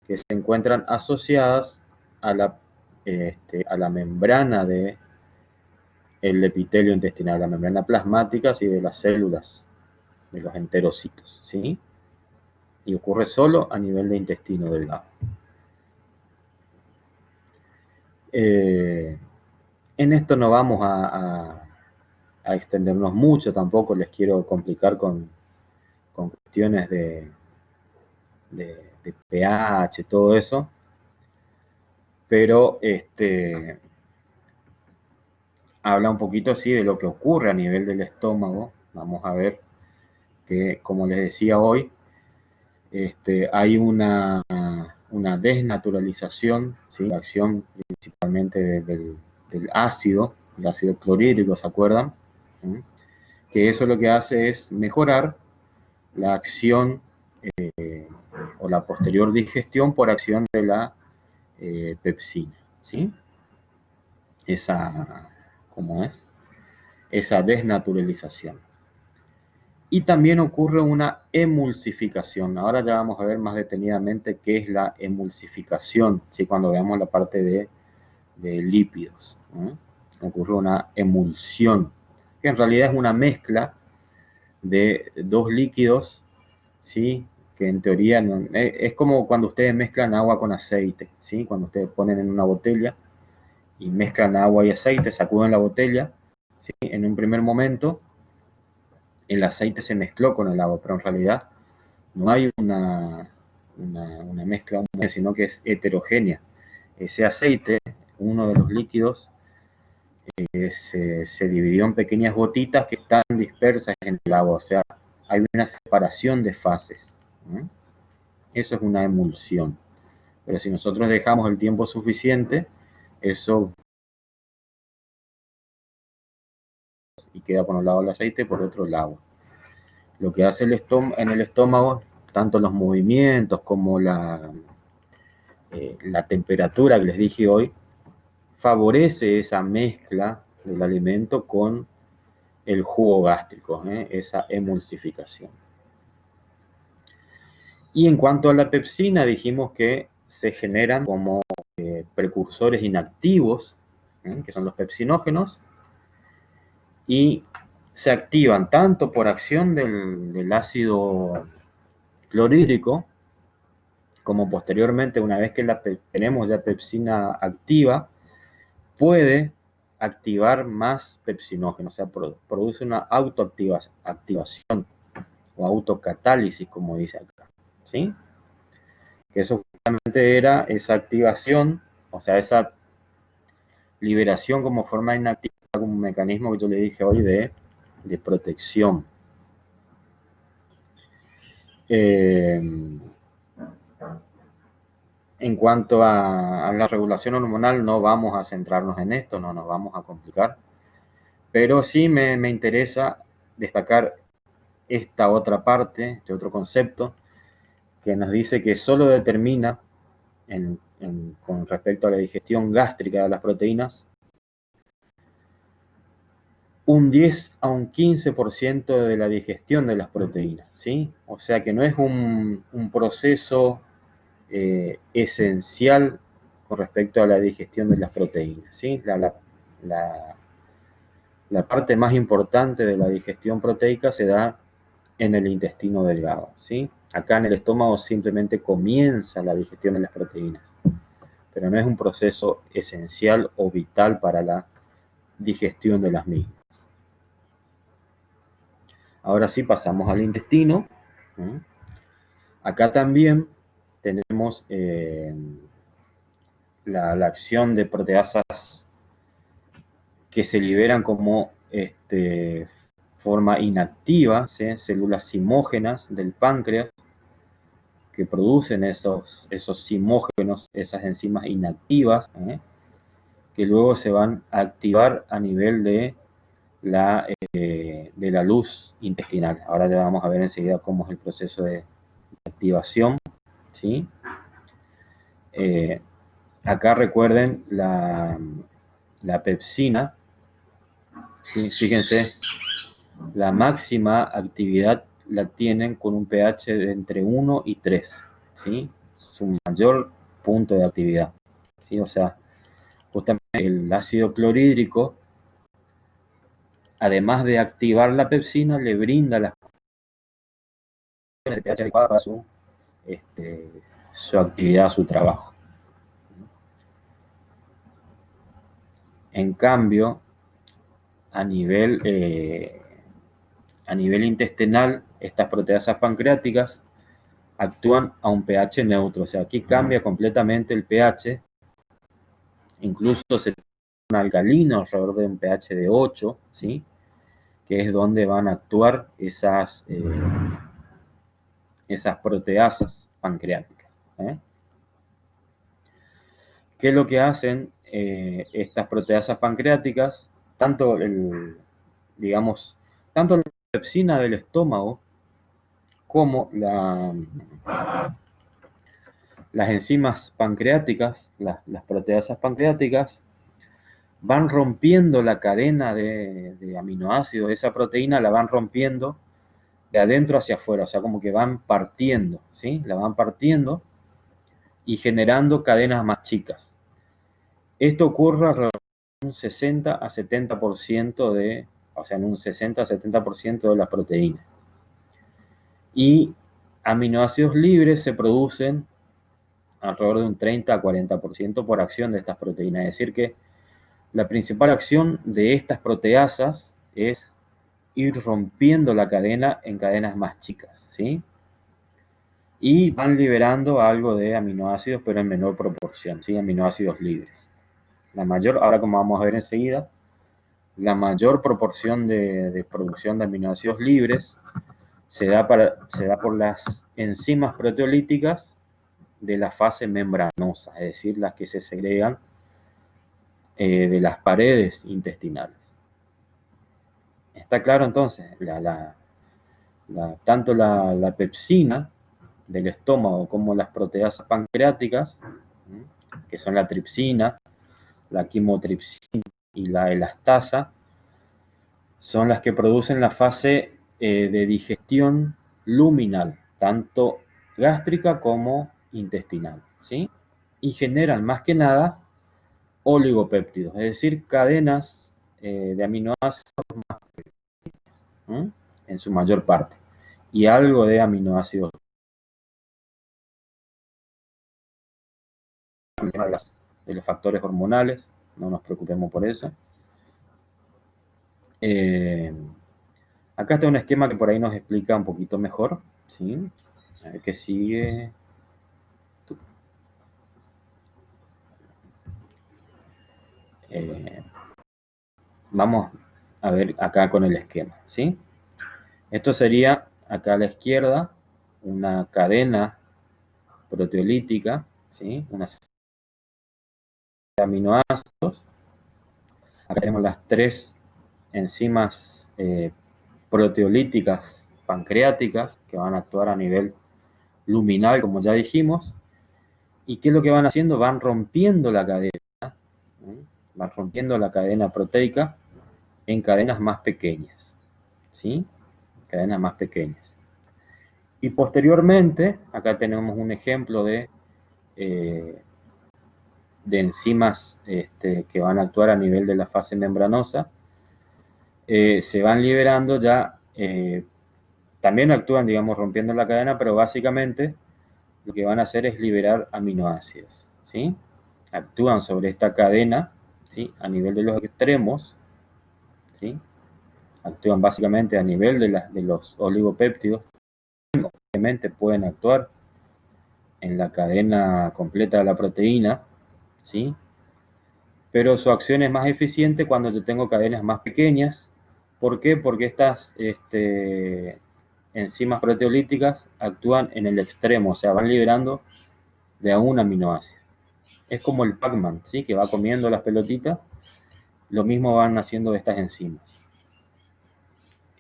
que se encuentran asociadas a la membrana del epitelio intestinal, la membrana plasmática y de las células, de los enterocitos, ¿sí? Y ocurre solo a nivel de intestino delgado. En esto no vamos a extendernos mucho, tampoco les quiero complicar con cuestiones de pH, todo eso, pero habla un poquito así de lo que ocurre a nivel del estómago. Vamos a ver que, como les decía hoy, hay una desnaturalización, ¿sí?, la acción principalmente del ácido, el ácido clorhídrico, ¿se acuerdan? ¿Mm? Que eso lo que hace es mejorar la acción o la posterior digestión por acción de la pepsina, ¿sí? ¿Cómo es? Esa desnaturalización. Y también ocurre una emulsificación. Ahora ya vamos a ver más detenidamente qué es la emulsificación, ¿sí?, cuando veamos la parte de lípidos, ¿no? Ocurre una emulsión, que en realidad es una mezcla de dos líquidos, ¿sí?, que en teoría es como cuando ustedes mezclan agua con aceite, ¿sí? Cuando ustedes ponen en una botella y mezclan agua y aceite, sacuden la botella, ¿sí? En un primer momento el aceite se mezcló con el agua, pero en realidad no hay una mezcla homogénea, sino que es heterogénea. Ese aceite, uno de los líquidos, se dividió en pequeñas gotitas que están dispersas en el agua, o sea, hay una separación de fases, ¿no? Eso es una emulsión. Pero si nosotros dejamos el tiempo suficiente, eso, y queda por un lado el aceite, por otro el agua. Lo que hace en el estómago, tanto los movimientos como la temperatura que les dije hoy, favorece esa mezcla del alimento con el jugo gástrico, esa emulsificación. Y en cuanto a la pepsina, dijimos que se generan como precursores inactivos, que son los pepsinógenos, y se activan tanto por acción del ácido clorhídrico, como posteriormente, una vez que tenemos ya pepsina activa, puede activar más pepsinógenos, o sea, produce una autoactivación o autocatálisis, como dice acá, ¿sí? Que eso justamente era esa activación, o sea, esa liberación como forma inactiva, como un mecanismo que yo le dije hoy de protección. En cuanto a la regulación hormonal, no vamos a centrarnos en esto, no nos vamos a complicar, pero sí me interesa destacar esta otra parte, este otro concepto, que nos dice que solo determina, con respecto a la digestión gástrica de las proteínas, un 10 a un 15% de la digestión de las proteínas, ¿sí? O sea que no es un proceso esencial con respecto a la digestión de las proteínas, ¿sí? La parte más importante de la digestión proteica se da en el intestino delgado, ¿sí? Acá en el estómago simplemente comienza la digestión de las proteínas, pero no es un proceso esencial o vital para la digestión de las mismas. Ahora sí pasamos al intestino. Acá también tenemos la acción de proteasas que se liberan como forma inactiva, ¿sí? Células simógenas del páncreas que producen esos simógenos, esas enzimas inactivas, que luego se van a activar a nivel de de la luz intestinal. Ahora ya vamos a ver enseguida cómo es el proceso de activación, ¿sí? Acá recuerden la pepsina, ¿sí? Fíjense, la máxima actividad la tienen con un pH de entre 1 y 3, ¿sí? Su mayor punto de actividad, ¿sí? O sea, justamente el ácido clorhídrico, además de activar la pepsina, le brinda las condiciones de pH adecuada para su actividad, su trabajo. En cambio, a nivel intestinal, estas proteasas pancreáticas actúan a un pH neutro, o sea, aquí cambia completamente el pH, incluso se un alcalino alrededor de un pH de 8, ¿sí? Que es donde van a actuar esas proteasas pancreáticas. ¿Qué es lo que hacen estas proteasas pancreáticas? Tanto tanto la pepsina del estómago como las enzimas pancreáticas, las proteasas pancreáticas, van rompiendo la cadena de aminoácidos. Esa proteína la van rompiendo de adentro hacia afuera, o sea, como que van partiendo, ¿sí? La van partiendo y generando cadenas más chicas. Esto ocurre alrededor de un 60 a 70% en un 60 a 70% de las proteínas. Y aminoácidos libres se producen alrededor de un 30 a 40% por acción de estas proteínas. Es decir que la principal acción de estas proteasas es ir rompiendo la cadena en cadenas más chicas, ¿sí? Y van liberando algo de aminoácidos, pero en menor proporción, ¿sí? Aminoácidos libres. La mayor, ahora como vamos a ver enseguida, la mayor proporción de producción de aminoácidos libres se da por las enzimas proteolíticas de la fase membranosa, es decir, las que se segregan de las paredes intestinales. ¿Está claro entonces? Tanto la pepsina del estómago como las proteasas pancreáticas, que son la tripsina, la quimotripsina y la elastasa, son las que producen la fase de digestión luminal, tanto gástrica como intestinal, ¿sí? Y generan más que nada oligopéptidos, es decir, cadenas de aminoácidos más pequeñas, en su mayor parte, y algo de aminoácidos de los factores hormonales, no nos preocupemos por eso. Acá está un esquema que por ahí nos explica un poquito mejor, ¿sí? A ver qué sigue. Vamos a ver acá con el esquema, ¿sí? Esto sería acá a la izquierda una cadena proteolítica, ¿sí? Una serie de aminoácidos. Acá tenemos las tres enzimas proteolíticas pancreáticas que van a actuar a nivel luminal, como ya dijimos. ¿Y qué es lo que van haciendo? Van rompiendo la cadena, van rompiendo la cadena proteica en cadenas más pequeñas, ¿sí? Cadenas más pequeñas. Y posteriormente, acá tenemos un ejemplo de enzimas que van a actuar a nivel de la fase membranosa. Se van liberando ya, también actúan, digamos, rompiendo la cadena, pero básicamente lo que van a hacer es liberar aminoácidos, ¿sí? Actúan sobre esta cadena, ¿sí? A nivel de los extremos, ¿sí? Actúan básicamente a nivel de los oligopéptidos. Obviamente pueden actuar en la cadena completa de la proteína, ¿sí? Pero su acción es más eficiente cuando yo tengo cadenas más pequeñas. ¿Por qué? Porque estas enzimas proteolíticas actúan en el extremo, o sea, van liberando de a un aminoácido. Es como el Pac-Man, ¿sí? Que va comiendo las pelotitas. Lo mismo van haciendo estas enzimas.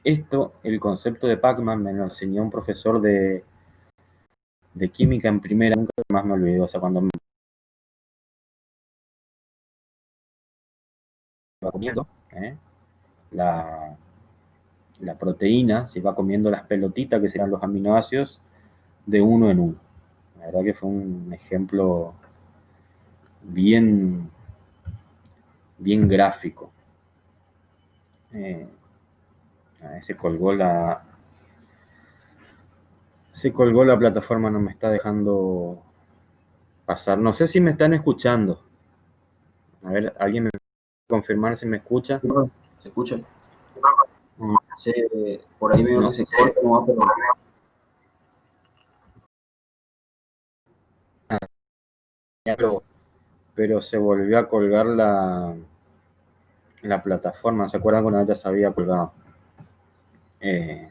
Esto, el concepto de Pacman, me lo enseñó un profesor de química en primera, nunca más me olvidó. O sea, cuando me va comiendo la, la proteína, se va comiendo las pelotitas que serán los aminoácidos de uno en uno. La verdad que fue un ejemplo bien, bien gráfico. Se colgó la plataforma, no me está dejando pasar. No sé si me están escuchando. A ver, alguien me puede confirmar si me escucha. ¿Se escucha? Mm, Sí, por ahí veo No, que se corta nomás, pero se volvió a colgar la plataforma. ¿Se acuerdan cuando ya se había colgado? Eh,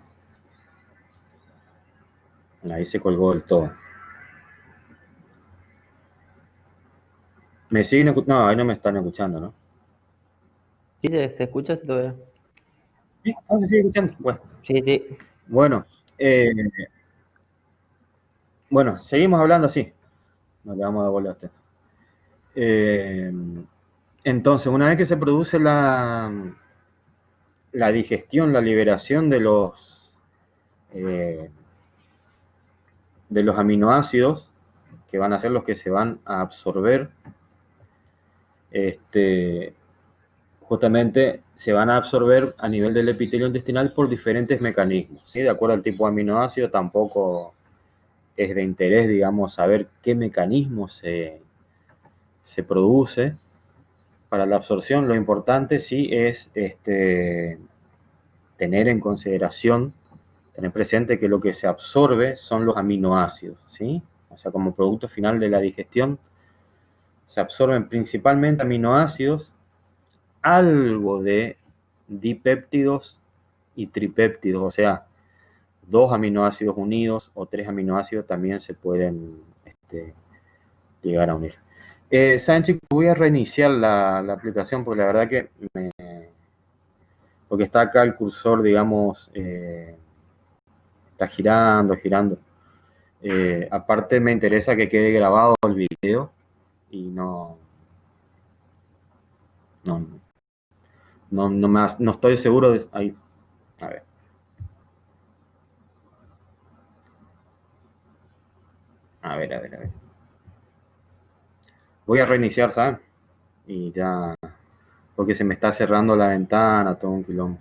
Ahí se colgó del todo. ¿Me siguen escuchando? No, ahí no me están escuchando, ¿no? Sí, se escucha, se todavía. Sí, se sigue escuchando. Bueno, Sí, sí. bueno, eh, bueno, seguimos hablando así. No le vamos a devolver a usted. Eh, entonces, una vez que se produce la digestión, la liberación eh, de los aminoácidos, que van a ser los que se van a absorber, este, justamente se van a absorber a nivel del epitelio intestinal por diferentes mecanismos, ¿sí? De acuerdo al tipo de aminoácido, tampoco es de interés, digamos, saber qué mecanismo se produce para la absorción. Lo importante sí es tener en consideración, tener presente que lo que se absorbe son los aminoácidos, ¿sí? O sea, como producto final de la digestión, se absorben principalmente aminoácidos, algo de dipéptidos y tripéptidos, o sea, dos aminoácidos unidos o tres aminoácidos también se pueden llegar a unir. Saben, chicos, voy a reiniciar la aplicación porque la verdad que porque está acá el cursor, digamos, está girando, girando. Aparte me interesa que quede grabado el video y no, no estoy seguro de... Ahí, a ver, a ver. Voy a reiniciar, ¿saben? Y ya, porque se me está cerrando la ventana, todo un quilombo.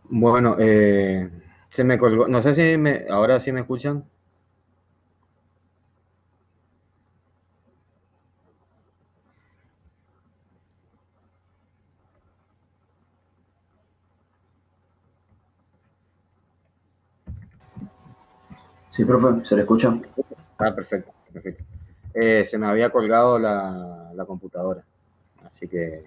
Bueno, se me colgó, no sé si ahora sí me escuchan. Sí, profe, se le escucha. Ah, perfecto, perfecto. Se me había colgado la computadora, así que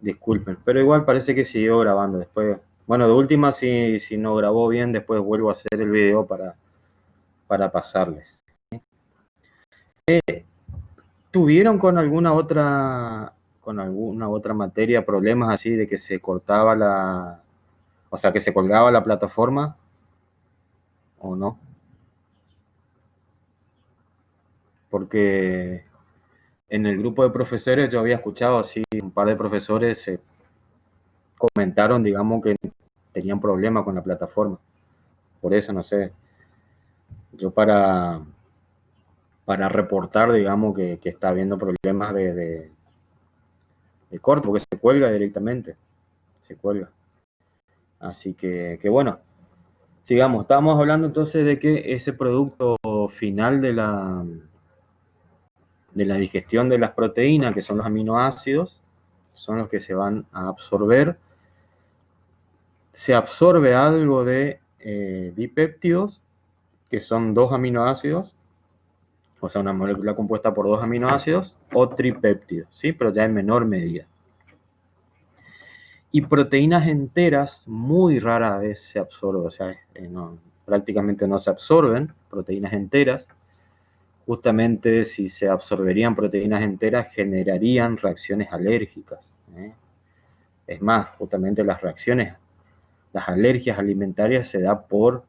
disculpen, pero igual parece que siguió grabando después. Bueno, de última, si no grabó bien, después vuelvo a hacer el video para pasarles. ¿Tuvieron con alguna otra materia problemas así de que se cortaba o sea, que se colgaba la plataforma o no? Porque en el grupo de profesores yo había escuchado así, un par de profesores comentaron, digamos, que tenían problemas con la plataforma. Por eso, no sé, yo para reportar, digamos, que está habiendo problemas de corte, porque se cuelga directamente, se cuelga. Así que bueno, sigamos. Estábamos hablando entonces de que ese producto final de la digestión de las proteínas, que son los aminoácidos, son los que se van a absorber. Se absorbe algo de dipéptidos, que son dos aminoácidos, o sea, una molécula compuesta por dos aminoácidos, o tripéptidos, ¿sí? Pero ya en menor medida. Y proteínas enteras muy rara vez se absorben, o sea, prácticamente no se absorben proteínas enteras. Justamente si se absorberían proteínas enteras generarían reacciones alérgicas. Es más, justamente las alergias alimentarias se da por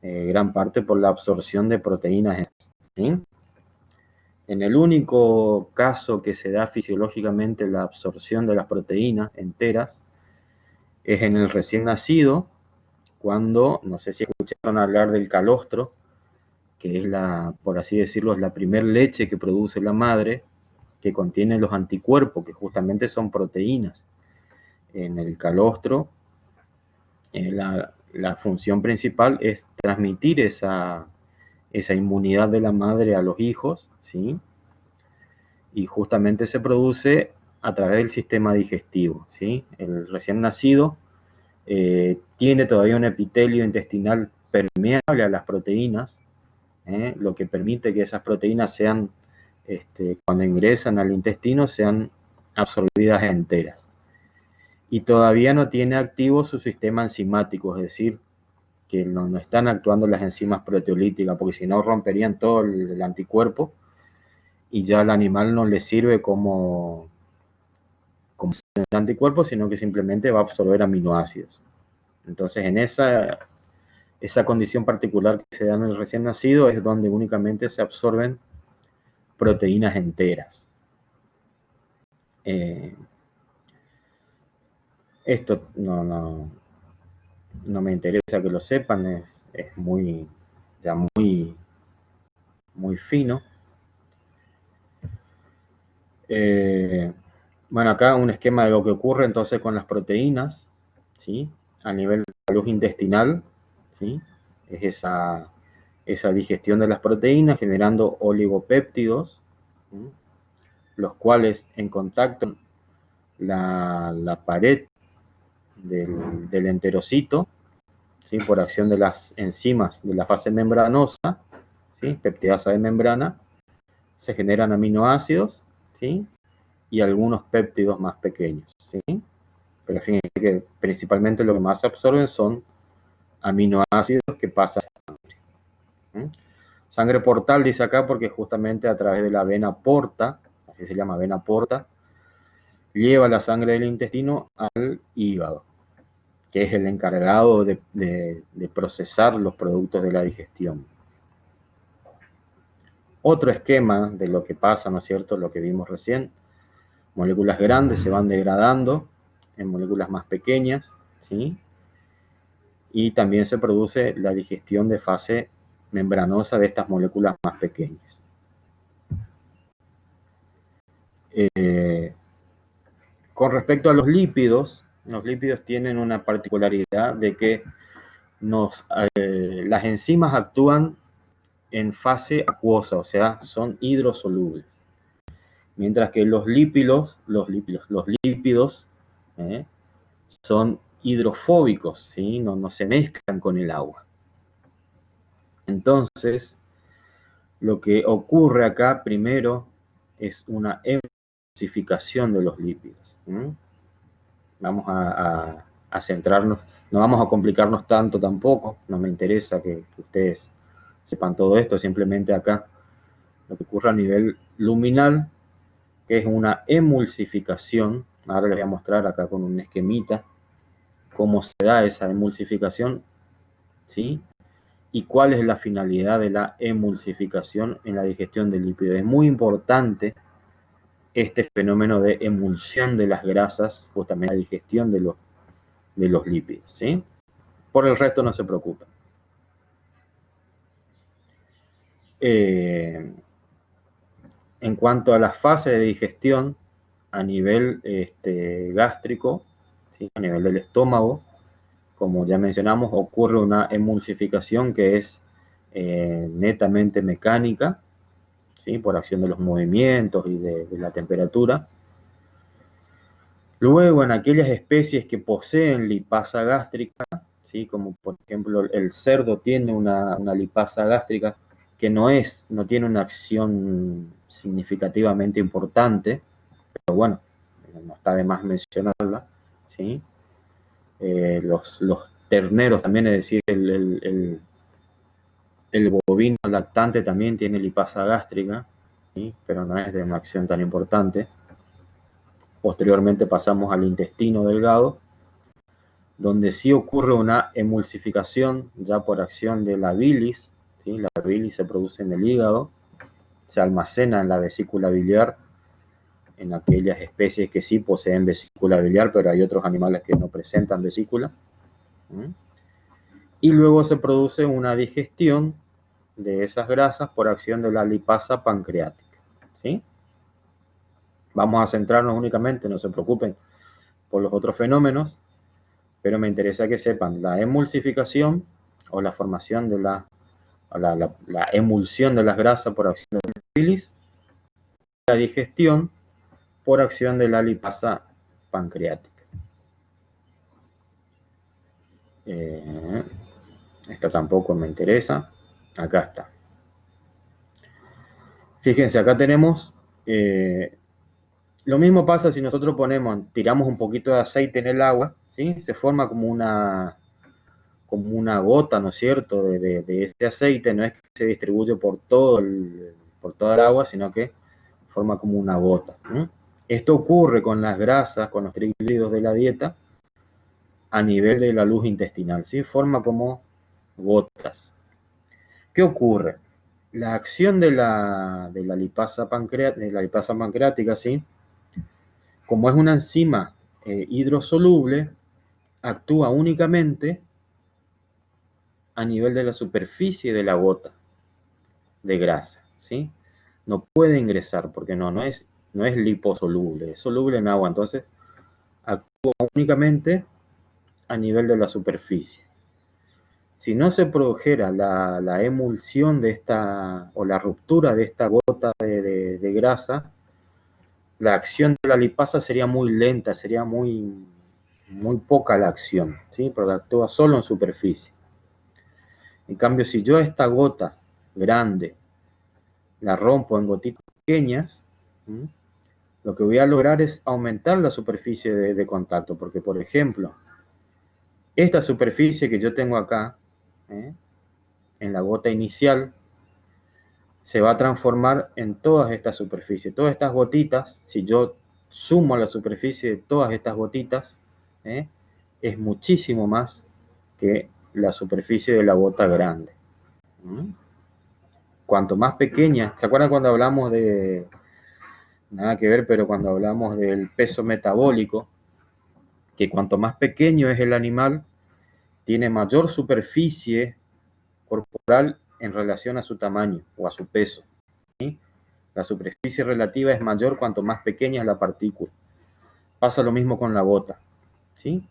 gran parte por la absorción de proteínas. ¿Sí? En el único caso que se da fisiológicamente la absorción de las proteínas enteras es en el recién nacido, cuando, no sé si escucharon hablar del calostro, que es por así decirlo, es la primer leche que produce la madre, que contiene los anticuerpos, que justamente son proteínas. En el calostro, la función principal es transmitir esa inmunidad de la madre a los hijos, ¿sí? Y justamente se produce a través del sistema digestivo, ¿sí? El recién nacido tiene todavía un epitelio intestinal permeable a las proteínas, lo que permite que esas proteínas sean, cuando ingresan al intestino, sean absorbidas enteras. Y todavía no tiene activo su sistema enzimático, es decir, que no están actuando las enzimas proteolíticas, porque si no romperían todo el anticuerpo y ya al animal no le sirve como anticuerpo, sino que simplemente va a absorber aminoácidos. Entonces, en esa condición particular que se da en el recién nacido es donde únicamente se absorben proteínas enteras. Esto no me interesa que lo sepan, es muy, ya muy fino. Bueno, acá un esquema de lo que ocurre entonces con las proteínas, ¿sí? A nivel de salud intestinal, ¿sí? Es esa digestión de las proteínas generando oligopéptidos, ¿sí? Los cuales en contacto la pared del enterocito, ¿sí? Por acción de las enzimas de la fase membranosa, ¿sí? Peptidasa de membrana, se generan aminoácidos, ¿sí? Y algunos péptidos más pequeños, ¿sí? Pero fíjense que principalmente lo que más se absorben son aminoácidos que pasan a sangre. ¿Sí? Sangre portal dice acá porque justamente a través de la vena porta, así se llama vena porta, lleva la sangre del intestino al hígado, que es el encargado de procesar los productos de la digestión. Otro esquema de lo que pasa, ¿no es cierto?, lo que vimos recién, moléculas grandes se van degradando en moléculas más pequeñas, ¿sí? Y también se produce la digestión de fase membranosa de estas moléculas más pequeñas. Con respecto a los lípidos tienen una particularidad de que las enzimas actúan en fase acuosa, o sea, son hidrosolubles. Mientras que los lípidos son hidrofóbicos, ¿sí? No se mezclan con el agua. Entonces, lo que ocurre acá primero es una emulsificación de los lípidos. Vamos a centrarnos, no vamos a complicarnos tanto tampoco, no me interesa que ustedes sepan todo esto, simplemente acá lo que ocurre a nivel luminal, que es una emulsificación. Ahora les voy a mostrar acá con un esquemita cómo se da esa emulsificación, ¿sí? Y cuál es la finalidad de la emulsificación en la digestión del lípido. Es muy importante este fenómeno de emulsión de las grasas, justamente la digestión de los lípidos, ¿sí? Por el resto no se preocupen. En cuanto a la fase de digestión a nivel gástrico, ¿sí? A nivel del estómago, como ya mencionamos, ocurre una emulsificación que es netamente mecánica, ¿sí? Por acción de los movimientos y de la temperatura. Luego, en aquellas especies que poseen lipasa gástrica, ¿sí? Como por ejemplo el cerdo tiene una lipasa gástrica que no tiene una acción significativamente importante, pero bueno, no está de más mencionarla, ¿sí? Los terneros también, es decir, el bovino lactante también tiene lipasa gástrica, ¿sí? Pero no es de una acción tan importante. Posteriormente pasamos al intestino delgado, donde sí ocurre una emulsificación ya por acción de la bilis, ¿sí? La bilis se produce en el hígado, se almacena en la vesícula biliar, en aquellas especies que sí poseen vesícula biliar, pero hay otros animales que no presentan vesícula. Y luego se produce una digestión de esas grasas por acción de la lipasa pancreática, ¿sí? Vamos a centrarnos únicamente, no se preocupen por los otros fenómenos, pero me interesa que sepan la emulsificación o la formación de la emulsión de las grasas por acción de la bilis, la digestión por acción de la lipasa pancreática. Esta tampoco me interesa. Acá está. Fíjense, acá tenemos lo mismo pasa si nosotros tiramos un poquito de aceite en el agua, ¿sí? Se forma como una gota, ¿no es cierto?, de este aceite. No es que se distribuye por toda el agua, sino que forma como una gota. Esto ocurre con las grasas, con los triglicéridos de la dieta, a nivel de la luz intestinal, ¿sí? Forma como gotas. ¿Qué ocurre? La acción de la lipasa pancreática, ¿sí? Como es una enzima hidrosoluble, actúa únicamente a nivel de la superficie de la gota de grasa, ¿sí? No puede ingresar porque no es liposoluble, es soluble en agua, entonces actúa únicamente a nivel de la superficie. Si no se produjera la emulsión de esta, o la ruptura de esta gota de grasa, la acción de la lipasa sería muy lenta, sería muy poca la acción, ¿sí? Porque actúa solo en superficie. En cambio, si yo esta gota grande la rompo en gotitas pequeñas, lo que voy a lograr es aumentar la superficie de contacto, porque por ejemplo, esta superficie que yo tengo acá, en la gota inicial, se va a transformar en todas estas superficies. Todas estas gotitas, si yo sumo la superficie de todas estas gotitas, es muchísimo más que la superficie de la gota grande. Cuanto más pequeña, ¿se acuerdan cuando hablamos de, nada que ver, pero cuando hablamos del peso metabólico, que cuanto más pequeño es el animal, tiene mayor superficie corporal en relación a su tamaño o a su peso, ¿sí? La superficie relativa es mayor cuanto más pequeña es la partícula. Pasa lo mismo con la gota, ¿sí?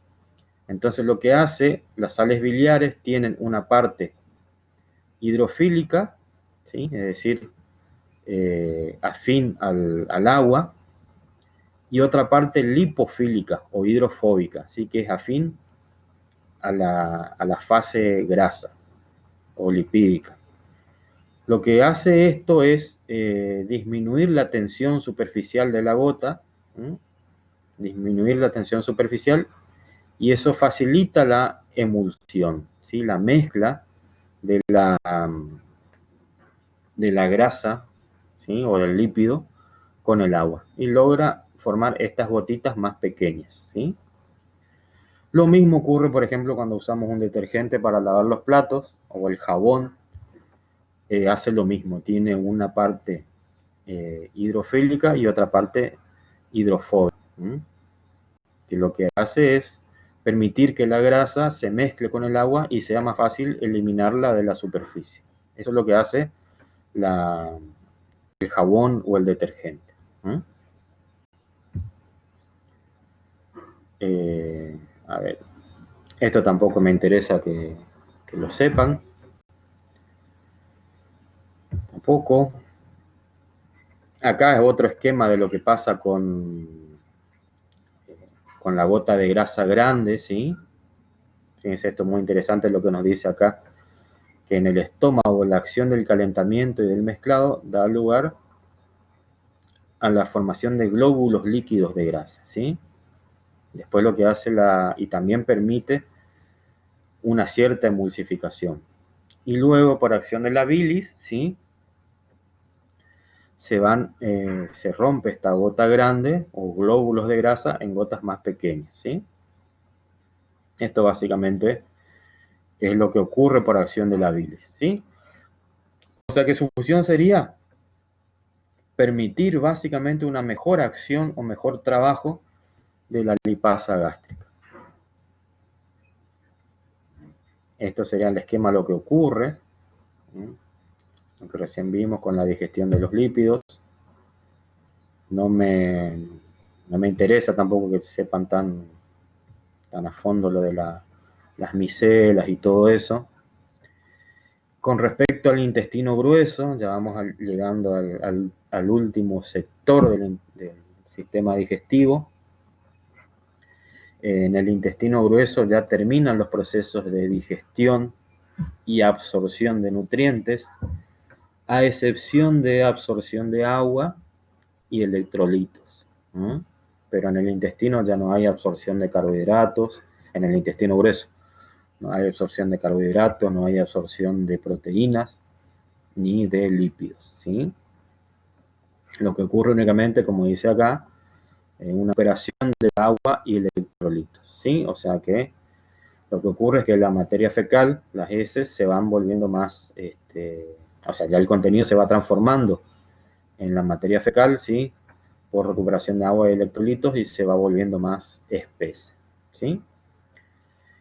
Entonces lo que hace, las sales biliares tienen una parte hidrofílica, ¿sí? Es decir, afín al agua, y otra parte lipofílica o hidrofóbica, ¿sí? Que es afín a la fase grasa o lipídica. Lo que hace esto es disminuir la tensión superficial de la gota, ¿sí? Disminuir la tensión superficial, y eso facilita la emulsión, ¿sí? La mezcla de la grasa, ¿sí? O del lípido con el agua, y logra formar estas gotitas más pequeñas, ¿sí? Lo mismo ocurre, por ejemplo, cuando usamos un detergente para lavar los platos, o el jabón, hace lo mismo, tiene una parte hidrofílica y otra parte hidrofóbica, ¿sí? Que lo que hace es permitir que la grasa se mezcle con el agua y sea más fácil eliminarla de la superficie. Eso es lo que hace el jabón o el detergente. A ver, esto tampoco me interesa que lo sepan. Tampoco. Acá es otro esquema de lo que pasa con la gota de grasa grande, ¿sí? Fíjense, esto es muy interesante lo que nos dice acá, que en el estómago la acción del calentamiento y del mezclado da lugar a la formación de glóbulos líquidos de grasa, ¿sí? Después lo que hace y también permite una cierta emulsificación. Y luego, por acción de la bilis, ¿sí? Se rompe esta gota grande o glóbulos de grasa en gotas más pequeñas, ¿sí? Esto básicamente es lo que ocurre por acción de la bilis, ¿sí? O sea que su función sería permitir básicamente una mejor acción o mejor trabajo de la lipasa gástrica. Esto sería el esquema, lo que ocurre, ¿sí? Lo que recién vimos con la digestión de los lípidos. No me interesa tampoco que sepan tan a fondo lo de las micelas y todo eso. Con respecto al intestino grueso, ya vamos llegando al último sector del sistema digestivo. En el intestino grueso ya terminan los procesos de digestión y absorción de nutrientes, a excepción de absorción de agua y electrolitos. Pero en el intestino ya no hay absorción de carbohidratos, en el intestino grueso. No hay absorción de carbohidratos, no hay absorción de proteínas, ni de lípidos, ¿sí? Lo que ocurre únicamente, como dice acá, una operación de agua y electrolitos, ¿sí? O sea que lo que ocurre es que la materia fecal, las heces, se van volviendo más, o sea, ya el contenido se va transformando en la materia fecal, ¿sí? Por recuperación de agua y electrolitos, y se va volviendo más espesa, ¿sí?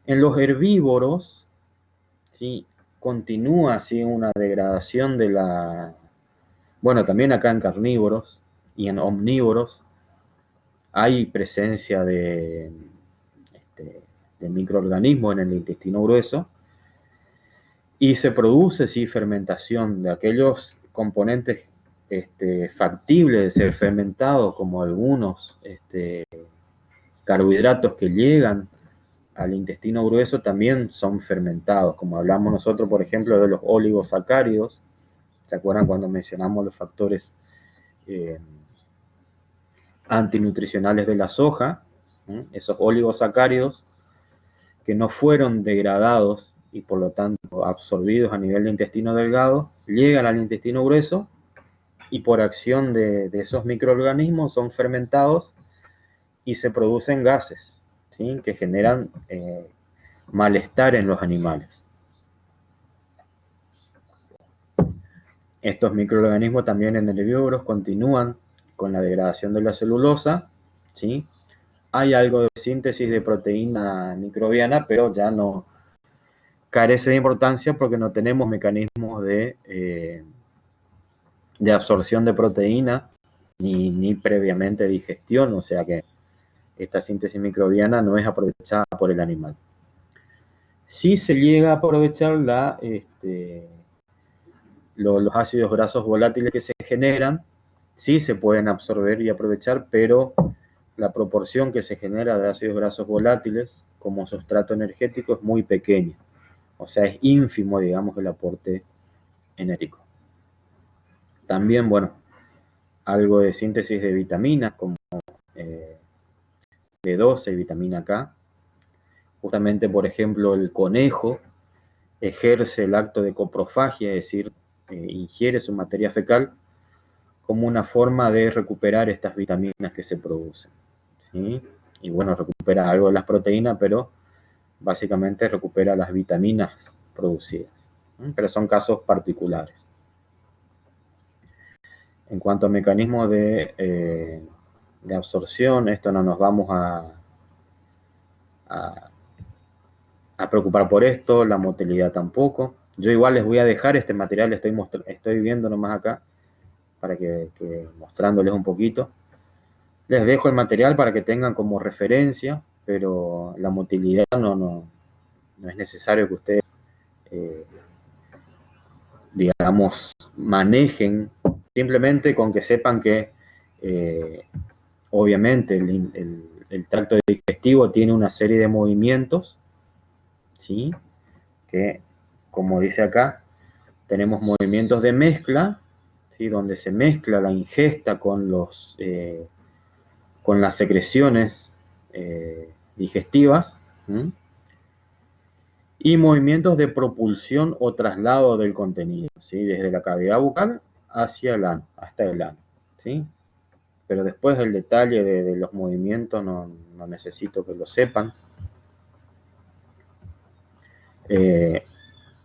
En los herbívoros, ¿sí? Continúa así una degradación de bueno, también acá en carnívoros y en omnívoros hay presencia de microorganismos en el intestino grueso, y se produce, sí, fermentación de aquellos componentes factibles de ser fermentados, como algunos carbohidratos que llegan al intestino grueso también son fermentados, como hablamos nosotros, por ejemplo, de los oligosacáridos. ¿Se acuerdan cuando mencionamos los factores antinutricionales de la soja? Esos oligosacáridos que no fueron degradados y por lo tanto absorbidos a nivel de intestino delgado, llegan al intestino grueso y por acción de esos microorganismos son fermentados y se producen gases, ¿sí? Que generan malestar en los animales. Estos microorganismos también en herbívoros continúan con la degradación de la celulosa, ¿sí? Hay algo de síntesis de proteína microbiana, pero ya no carece de importancia porque no tenemos mecanismos de absorción de proteína ni previamente digestión, o sea que esta síntesis microbiana no es aprovechada por el animal. Sí se llega a aprovechar los ácidos grasos volátiles que se generan, sí se pueden absorber y aprovechar, pero la proporción que se genera de ácidos grasos volátiles como sustrato energético es muy pequeña. O sea, es ínfimo, digamos, el aporte energético. También, bueno, algo de síntesis de vitaminas como B12 y vitamina K. Justamente, por ejemplo, el conejo ejerce el acto de coprofagia, es decir, ingiere su materia fecal como una forma de recuperar estas vitaminas que se producen, ¿sí? Y bueno, recupera algo de las proteínas, pero básicamente recupera las vitaminas producidas, ¿sí? Pero son casos particulares. En cuanto a mecanismos de absorción, esto no nos vamos a preocupar por esto, la motilidad tampoco. Yo igual les voy a dejar este material, estoy viendo nomás acá, para que mostrándoles un poquito. Les dejo el material para que tengan como referencia, pero la motilidad no es necesario que ustedes, digamos, manejen, simplemente con que sepan que, obviamente, el tracto digestivo tiene una serie de movimientos, ¿sí? Que, como dice acá, tenemos movimientos de mezcla, ¿sí? Donde se mezcla la ingesta con las secreciones digestivas, ¿sí? Y movimientos de propulsión o traslado del contenido, ¿sí? Desde la cavidad bucal hacia el ano, hasta el ano, ¿sí? Pero después el detalle de los movimientos no necesito que lo sepan.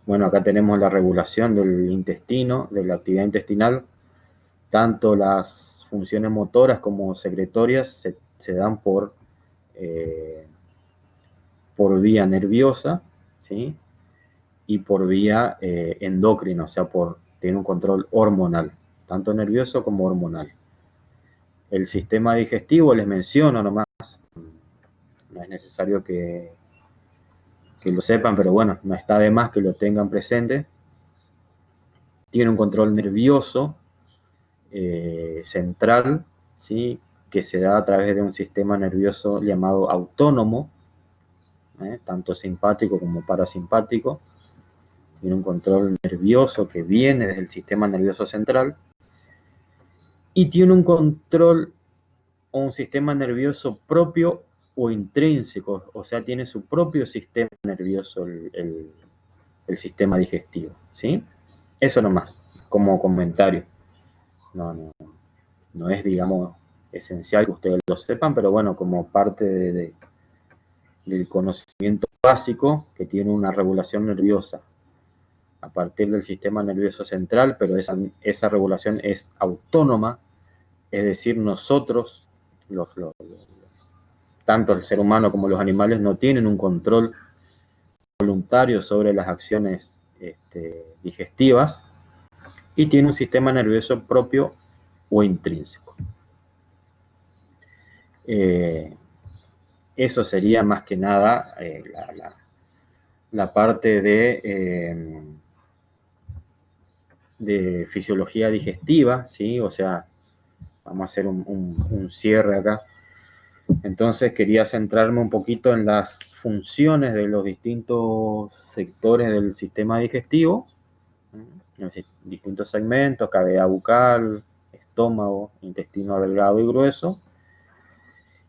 Bueno, acá tenemos la regulación del intestino, de la actividad intestinal. Tanto las funciones motoras como secretorias se dan por vía nerviosa, ¿sí? Y por vía endocrina, o sea, tiene un control hormonal, tanto nervioso como hormonal. El sistema digestivo, les menciono nomás, no es necesario que lo sepan, pero bueno, no está de más que lo tengan presente. Tiene un control nervioso central, ¿sí? Que se da a través de un sistema nervioso llamado autónomo, tanto simpático como parasimpático. Tiene un control nervioso que viene desde el sistema nervioso central y tiene un control o un sistema nervioso propio o intrínseco, o sea, tiene su propio sistema nervioso el sistema digestivo, ¿sí? Eso nomás, como comentario. No es, digamos, esencial que ustedes lo sepan, pero bueno, como parte del conocimiento básico, que tiene una regulación nerviosa a partir del sistema nervioso central, pero esa regulación es autónoma, es decir, nosotros, tanto el ser humano como los animales, no tienen un control voluntario sobre las acciones digestivas y tiene un sistema nervioso propio o intrínseco. Eso sería más que nada la parte de fisiología digestiva, ¿sí? O sea, vamos a hacer un cierre acá. Entonces quería centrarme un poquito en las funciones de los distintos sectores del sistema digestivo, distintos segmentos, cavidad bucal, estómago, intestino delgado y grueso,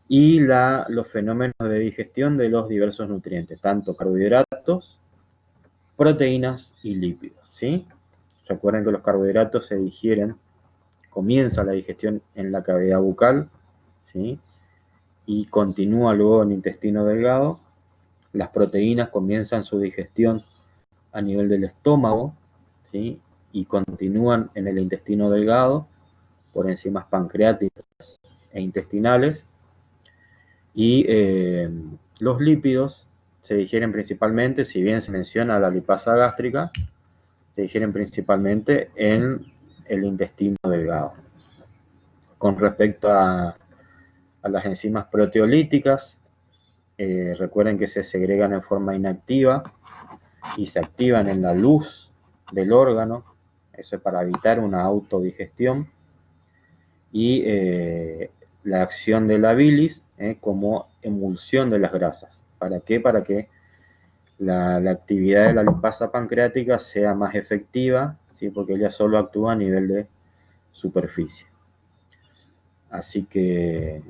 y los fenómenos de digestión de los diversos nutrientes, tanto carbohidratos, proteínas y lípidos, ¿sí? Recuerden que los carbohidratos se digieren, comienza la digestión en la cavidad bucal, ¿sí? Y continúa luego en el intestino delgado. Las proteínas comienzan su digestión a nivel del estómago, ¿sí? Y continúan en el intestino delgado por enzimas pancreáticas e intestinales. Y los lípidos se digieren principalmente, si bien se menciona la lipasa gástrica, se digieren principalmente en el intestino delgado. Con respecto a a las enzimas proteolíticas. Recuerden que se segregan en forma inactiva y se activan en la luz del órgano. Eso es para evitar una autodigestión. Y la acción de la bilis como emulsión de las grasas. ¿Para qué? Para que la actividad de la lipasa pancreática sea más efectiva, ¿sí? Porque ella solo actúa a nivel de superficie. Así que